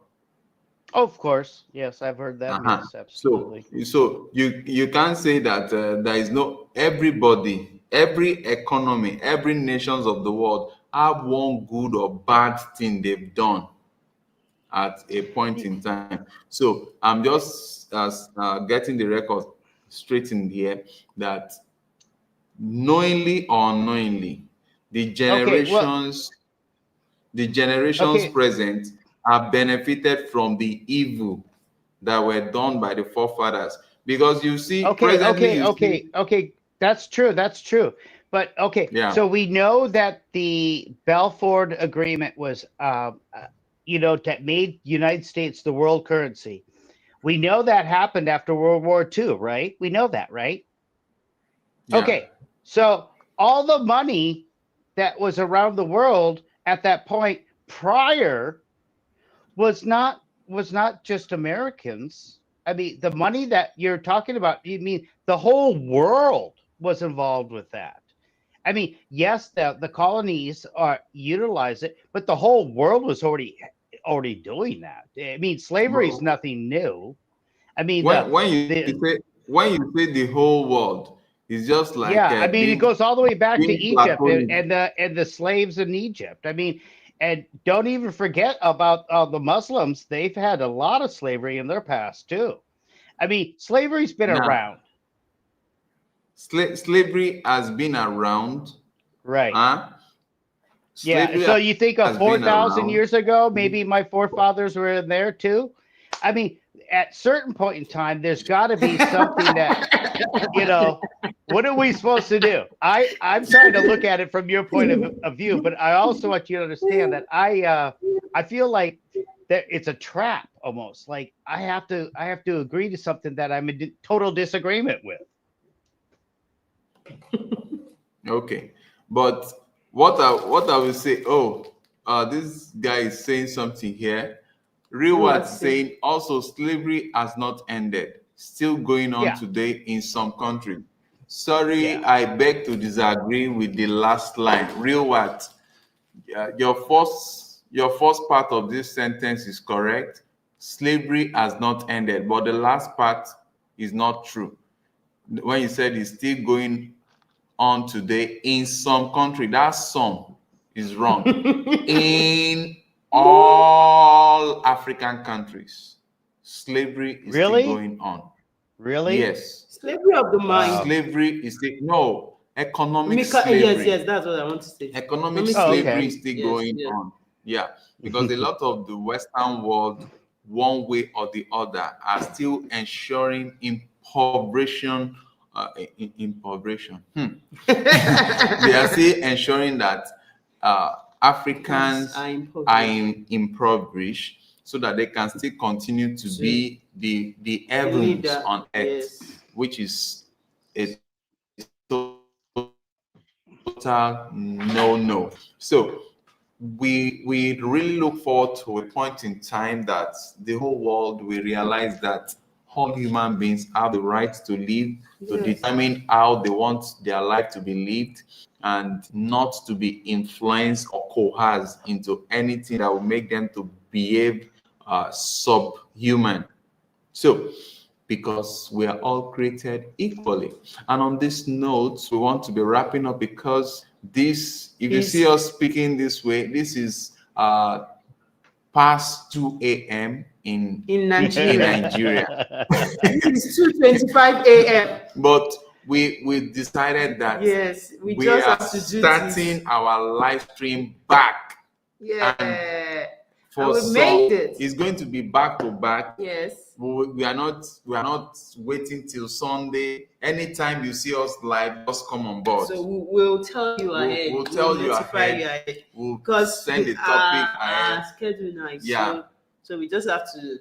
C: Of course. Yes, I've heard that
A: Uh-huh.
C: news.
A: So,
C: Absolutely.
A: you can't say that there is no everybody, every economy, every nations of the world have one good or bad thing they've done at a point in time. So I'm just getting the record straight in here that knowingly or unknowingly, the
C: Okay. Well.
A: generations the generations
C: Okay.
A: present have benefited from the evil that were done by the forefathers. Because you see,
C: Okay.
A: presently,
C: Okay.
A: you see,
C: Okay. Okay. That's true. That's true. But okay.
A: yeah,
C: So we know that the Balfour Agreement was, that made United States the world currency. We know that happened after World War II, right? We know that, right?
A: yeah,
C: Okay. So all the money that was around the world at that point prior was not just Americans. I mean, the money that you're talking about, you mean the whole world was involved with that. I mean, yes, the colonies are utilize it, but the whole world was already doing that. I mean, slavery is
A: but
C: nothing new. I mean,
A: when
C: the
A: you say the whole world, it's just like
C: yeah, I mean, it goes all the way back to
A: being
C: Egypt and,
A: platonic.
C: and the slaves in Egypt. I mean, and don't even forget about the Muslims. They've had a lot of slavery in their past too. I mean, slavery's been
A: Now,
C: around,
A: slavery has been around,
C: right?
A: huh?
C: Yeah.
A: Slavery
C: So you think of
A: has been
C: 4,000
A: around.
C: years ago, maybe my forefathers were in there too. I mean, at certain point in time, there's got to be something that you know, what are we supposed to do? I'm trying to look at it from your point of view, but I also want you to understand that I feel like that it's a trap almost. Like I have to agree to something that I'm in total disagreement with.
A: Okay, but what I will say, this guy is saying something here. Real
B: What?
A: words saying also slavery has not ended, still going on
C: Yeah,
A: today in some countries. Sorry,
C: yeah.
A: I beg to disagree with the last line. Real words, your first part of this sentence is correct. Slavery has not ended, but the last part is not true. When you said it's still going on today in some country, that some is wrong. In all African countries, slavery is
C: Really?
A: still going on.
C: Really?
A: Yes.
B: Slavery of the mind.
A: Slavery is still economic slavery.
B: Yes, that's what I want to say.
A: Economic
C: Oh,
A: slavery
C: okay.
A: is still going on. Yeah, because a lot of the Western world, one way or the other, are still ensuring impoveration. Impoveration. They are still ensuring that Africans are impoverished, so that they can still continue to be the heavens on earth, which is a total no. So we really look forward to a point in time that the whole world will realize that all human beings have the right to live, to determine how they want their life to be lived, and not to be influenced or coerced into anything that will make them to behave subhuman. So, because we are all created equally. And on this note, we want to be wrapping up, because this, if you see us speaking this way, this is past 2 a.m. in Nigeria.
B: This is 2:25 a.m.
A: But we decided that
B: we
A: we
B: just
A: are
B: have to do
A: starting
B: this.
A: our live stream back.
B: And we made it.
A: It's going to be back to back.
B: Yes.
A: We are not waiting till Sunday. Anytime you see us live, just come on board.
B: So we'll tell you ahead.
A: We'll tell you ahead. We'll send the topic ahead.
B: Our schedule now is so we just have to.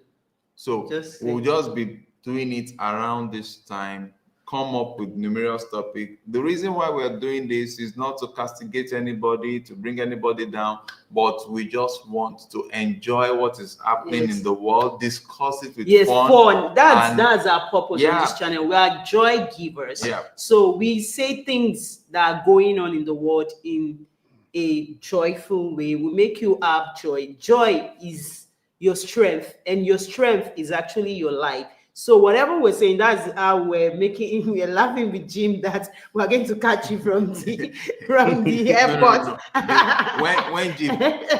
A: So we'll just be doing it around this time. Come up with numerous topics. The reason why we're doing this is not to castigate anybody, to bring anybody down, but we just want to enjoy what is happening in the world, discuss it with fun.
B: That's our purpose on this channel. We are joy givers. So we say things that are going on in the world in a joyful way. We make you have joy. Joy is your strength, and your strength is actually your life. So whatever we're saying, that's how we're we're laughing with Jim that we're going to catch you from the airport.
A: No.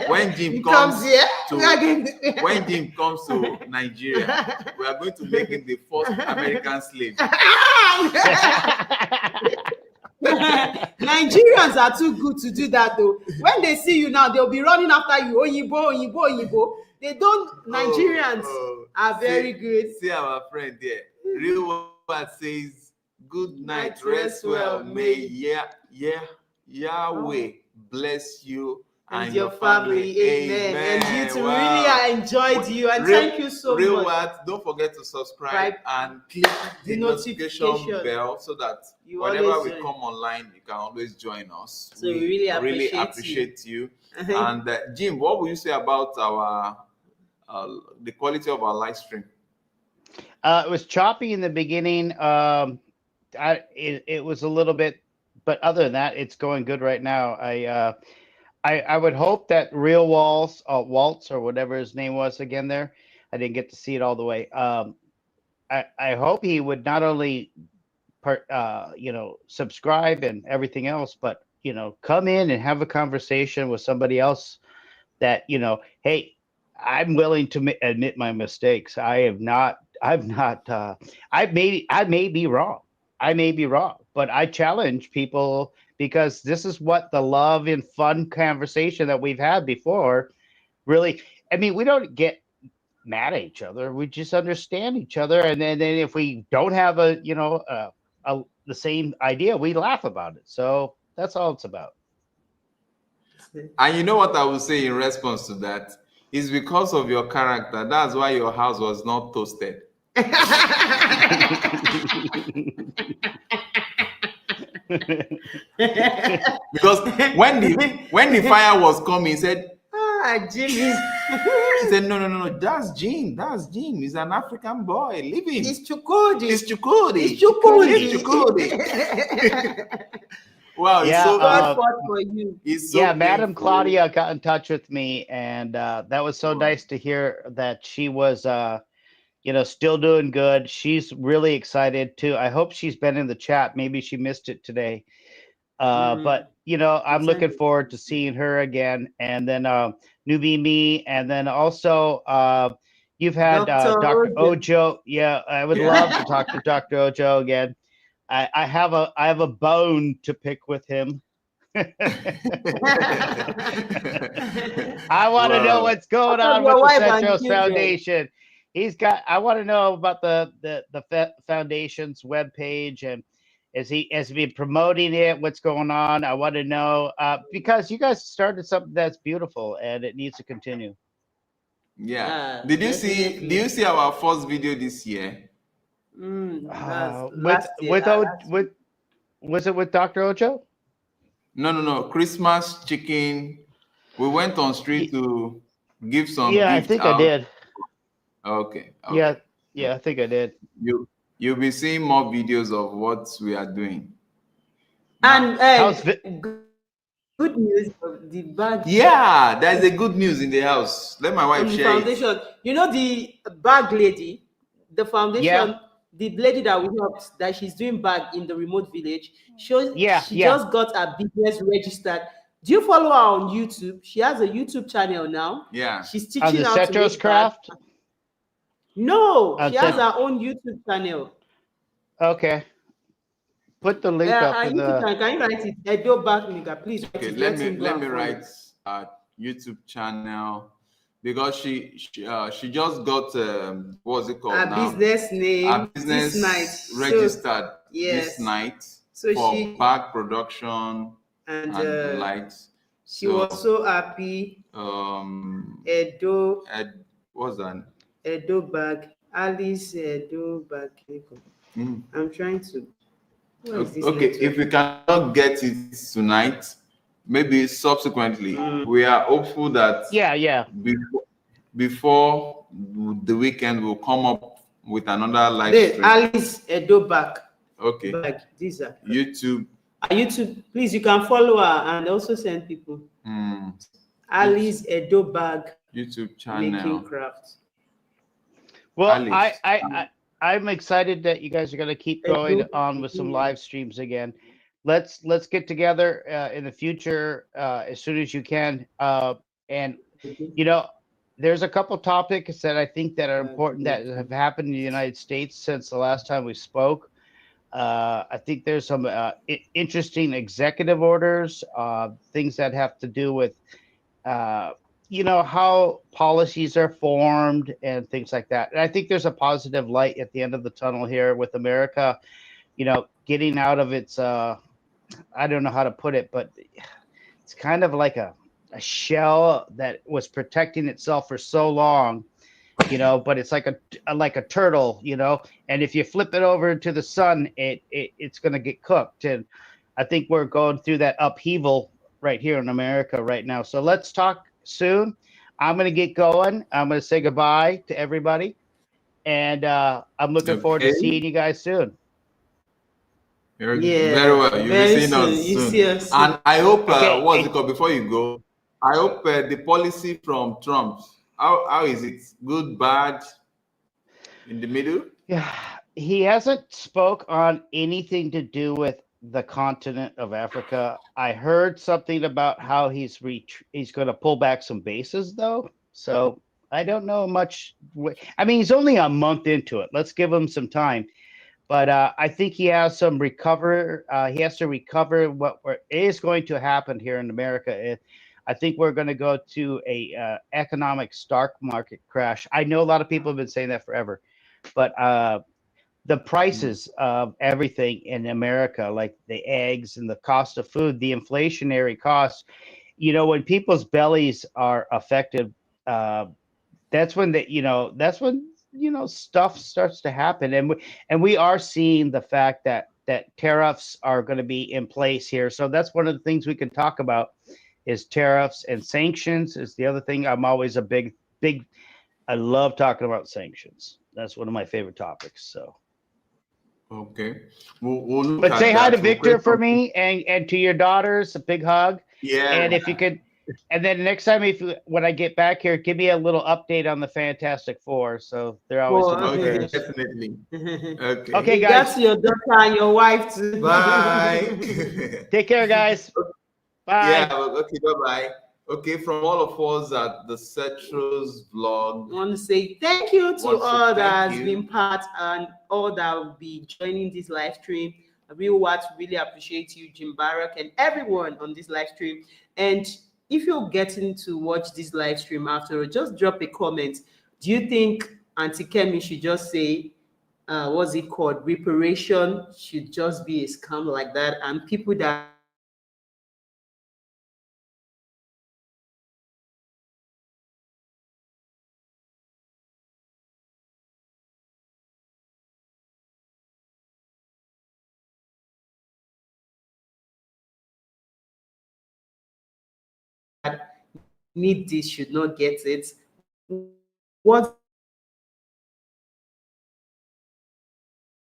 A: When Jim comes
B: here,
A: when Jim comes to Nigeria, we are going to make him the first American slave.
B: Nigerians are too good to do that, though. When they see you now, they'll be running after you. Oyibo. They don't. Nigerians are very good.
A: See our friend there. Real word says, "Good night, rest well. May Yahweh bless you and your family."
B: Amen. And you too. Really, I enjoyed you, and thank you so much.
A: Real word. Don't forget to subscribe and click the notification bell, so that whenever we come online, you can always join us.
B: So we really
A: appreciate you. And Jim, what will you say about our the quality of our live stream?
C: It was choppy in the beginning. It was a little bit, but other than that, it's going good right now. I would hope that Real Waltz or whatever his name was again there, I didn't get to see it all the way. I hope he would not only subscribe and everything else, but come in and have a conversation with somebody else that, hey, I'm willing to admit my mistakes. I may be wrong. But I challenge people, because this is what the love and fun conversation that we've had before really, we don't get mad at each other. We just understand each other. And then if we don't have the same idea, we laugh about it. So that's all it's about.
A: And you know what I will say in response to that? It's because of your character. That's why your house was not toasted. Because when the fire was coming, he said,
B: Jim
A: he said, no, that's Jim. He's an African boy living.
B: It's Chukudi.
A: It's Chukudi. Wow, it's
C: Yeah,
A: so
B: God
A: painful.
B: fought for you.
A: It's
C: yeah,
A: so
C: Madam
A: painful.
C: Claudia got in touch with me, and that was so
A: Wow.
C: nice to hear that she was, still doing good. She's really excited too. I hope she's been in the chat. Maybe she missed it today. But I'm looking
B: Exactly.
C: forward to seeing her again. And then Newbie Me, and then also you've had
B: Dr.
C: Dr.
B: Ojo.
C: Ojo. Yeah, I would love to talk to Dr. Ojo again. I have a bone to pick with him. I want to know
A: Wow.
C: what's going
B: Out of
C: on with
B: your
C: the
B: wife and
C: Centros
B: children.
C: Foundation. I want to know about the foundation's webpage, and has he been promoting it? What's going on? I want to know because you guys started something that's beautiful and it needs to continue.
A: Yeah.
B: Yeah,
A: Did you see? Do
B: definitely.
A: you see our first video this year?
B: That's
C: With
B: last year.
C: with
B: Last
C: with was it with Dr. Ocho?
A: No. Christmas chicken. We went on street to give some
C: Yeah, I
A: gift
C: think I
A: out.
C: did.
A: Okay.
C: Yeah,
A: Okay.
C: yeah, I think I did.
A: You'll be seeing more videos of what we are doing. Now,
B: and
C: How's
B: good news of the bag
A: yeah, there's a good news in the house. Let my wife
B: on the
A: share it.
B: foundation. You know the bag lady, the
C: Yeah,
B: foundation, the lady that we helped that she's doing bag in the remote village.
C: yeah,
B: She
C: yeah.
B: just got her business registered. Do you follow her on YouTube? She has a YouTube channel now.
A: Yeah.
B: She's
C: On the
B: teaching how to
C: Centros
B: make bag.
C: Craft.
B: No,
C: On
B: she has
C: Cent-
B: her own YouTube channel.
C: okay. Put the link up in
B: YouTube
C: the.
B: channel. Can you write it? Edo Back Nigga. Please write
A: Okay.
B: it.
A: Let
B: Let
A: me
B: him go
A: let
B: and
A: me
B: follow.
A: write YouTube channel because she just got what's it called
B: Her
A: now?
B: business
A: Our
B: name this night.
A: business
B: So
A: registered this
B: yes.
A: night
B: So
A: for bag production
B: and
A: and the likes.
B: she was
A: So
B: so happy. Edo
A: what's that?
B: Edo bag. Alice Edo bag.
A: Mm.
B: I'm trying to. What is this
A: Okay,
B: network?
A: if we cannot get it tonight, maybe subsequently, we are hopeful that
C: Yeah.
A: before the weekend we'll come up with another live stream.
B: Alice Edo bag.
A: Okay.
B: Bag. These are
A: YouTube.
B: YouTube. Please, you can follow her and also send people. Alice Edo bag.
A: YouTube
B: Making
A: channel.
B: craft.
C: Well,
A: Alice.
C: I'm excited that you guys are going to keep going on with some live streams again. Let's get together in the future as soon as you can. And there's a couple topics that I think that are important that have happened in the United States since the last time we spoke. I think there's some interesting executive orders, things that have to do with how policies are formed and things like that. And I think there's a positive light at the end of the tunnel here with America, getting out of its I don't know how to put it, but it's kind of like a shell that was protecting itself for so long, but it's like a turtle, and if you flip it over to the sun, it's going to get cooked. And I think we're going through that upheaval right here in America right now. So let's talk soon. I'm going to get going. I'm going to say goodbye to everybody, and I'm looking forward to seeing you guys soon.
A: Yeah, very well. You'll be seeing us soon.
B: See us soon.
A: And I hope,
C: Okay.
A: what's it called, before you go, I hope the policy from Trump, how is it? Good, bad, in the middle?
C: Yeah, he hasn't spoke on anything to do with the continent of Africa. I heard something about how he's going to pull back some bases, though. So I don't know much. I mean, he's only a month into it. Let's give him some time. But I think he has some recover. He has to recover what is going to happen here in America. I think we're going to go to a economic stock market crash. I know a lot of people have been saying that forever, but the prices of everything in America, like the eggs and the cost of food, the inflationary costs, when people's bellies are affected, that's when stuff starts to happen. And we are seeing the fact that tariffs are going to be in place here. So that's one of the things we can talk about is tariffs, and sanctions is the other thing. I'm always a big, I love talking about sanctions. That's one of my favorite topics. So
A: Okay. We'll look
C: But
A: at
C: say hi to
A: that. We'll
C: Victor
A: create
C: for
A: something.
C: me, and to your daughters, a big hug.
A: Yeah.
C: And if you could, and then next time, when I get back here, give me a little update on the Fantastic Four. So they're always in my
A: Okay,
C: prayers.
A: definitely. Okay.
C: Okay,
B: Regards
C: guys.
B: to your daughter and your wife too.
A: Bye.
C: Take care, guys.
A: Yeah,
C: Bye.
A: okay, bye-bye. Okay, from all of us at the Cetros vlog,
B: I want to say thank you to
A: want to say
B: all
A: thank
B: that has
A: you.
B: been part and all that will be joining this live stream. I really appreciate you, Jim Barrack, and everyone on this live stream. And if you're getting to watch this live stream after, just drop a comment. Do you think Auntie Kemi should just say, what's it called? Reparation should just be a scam like that, and people that need this should not get it. What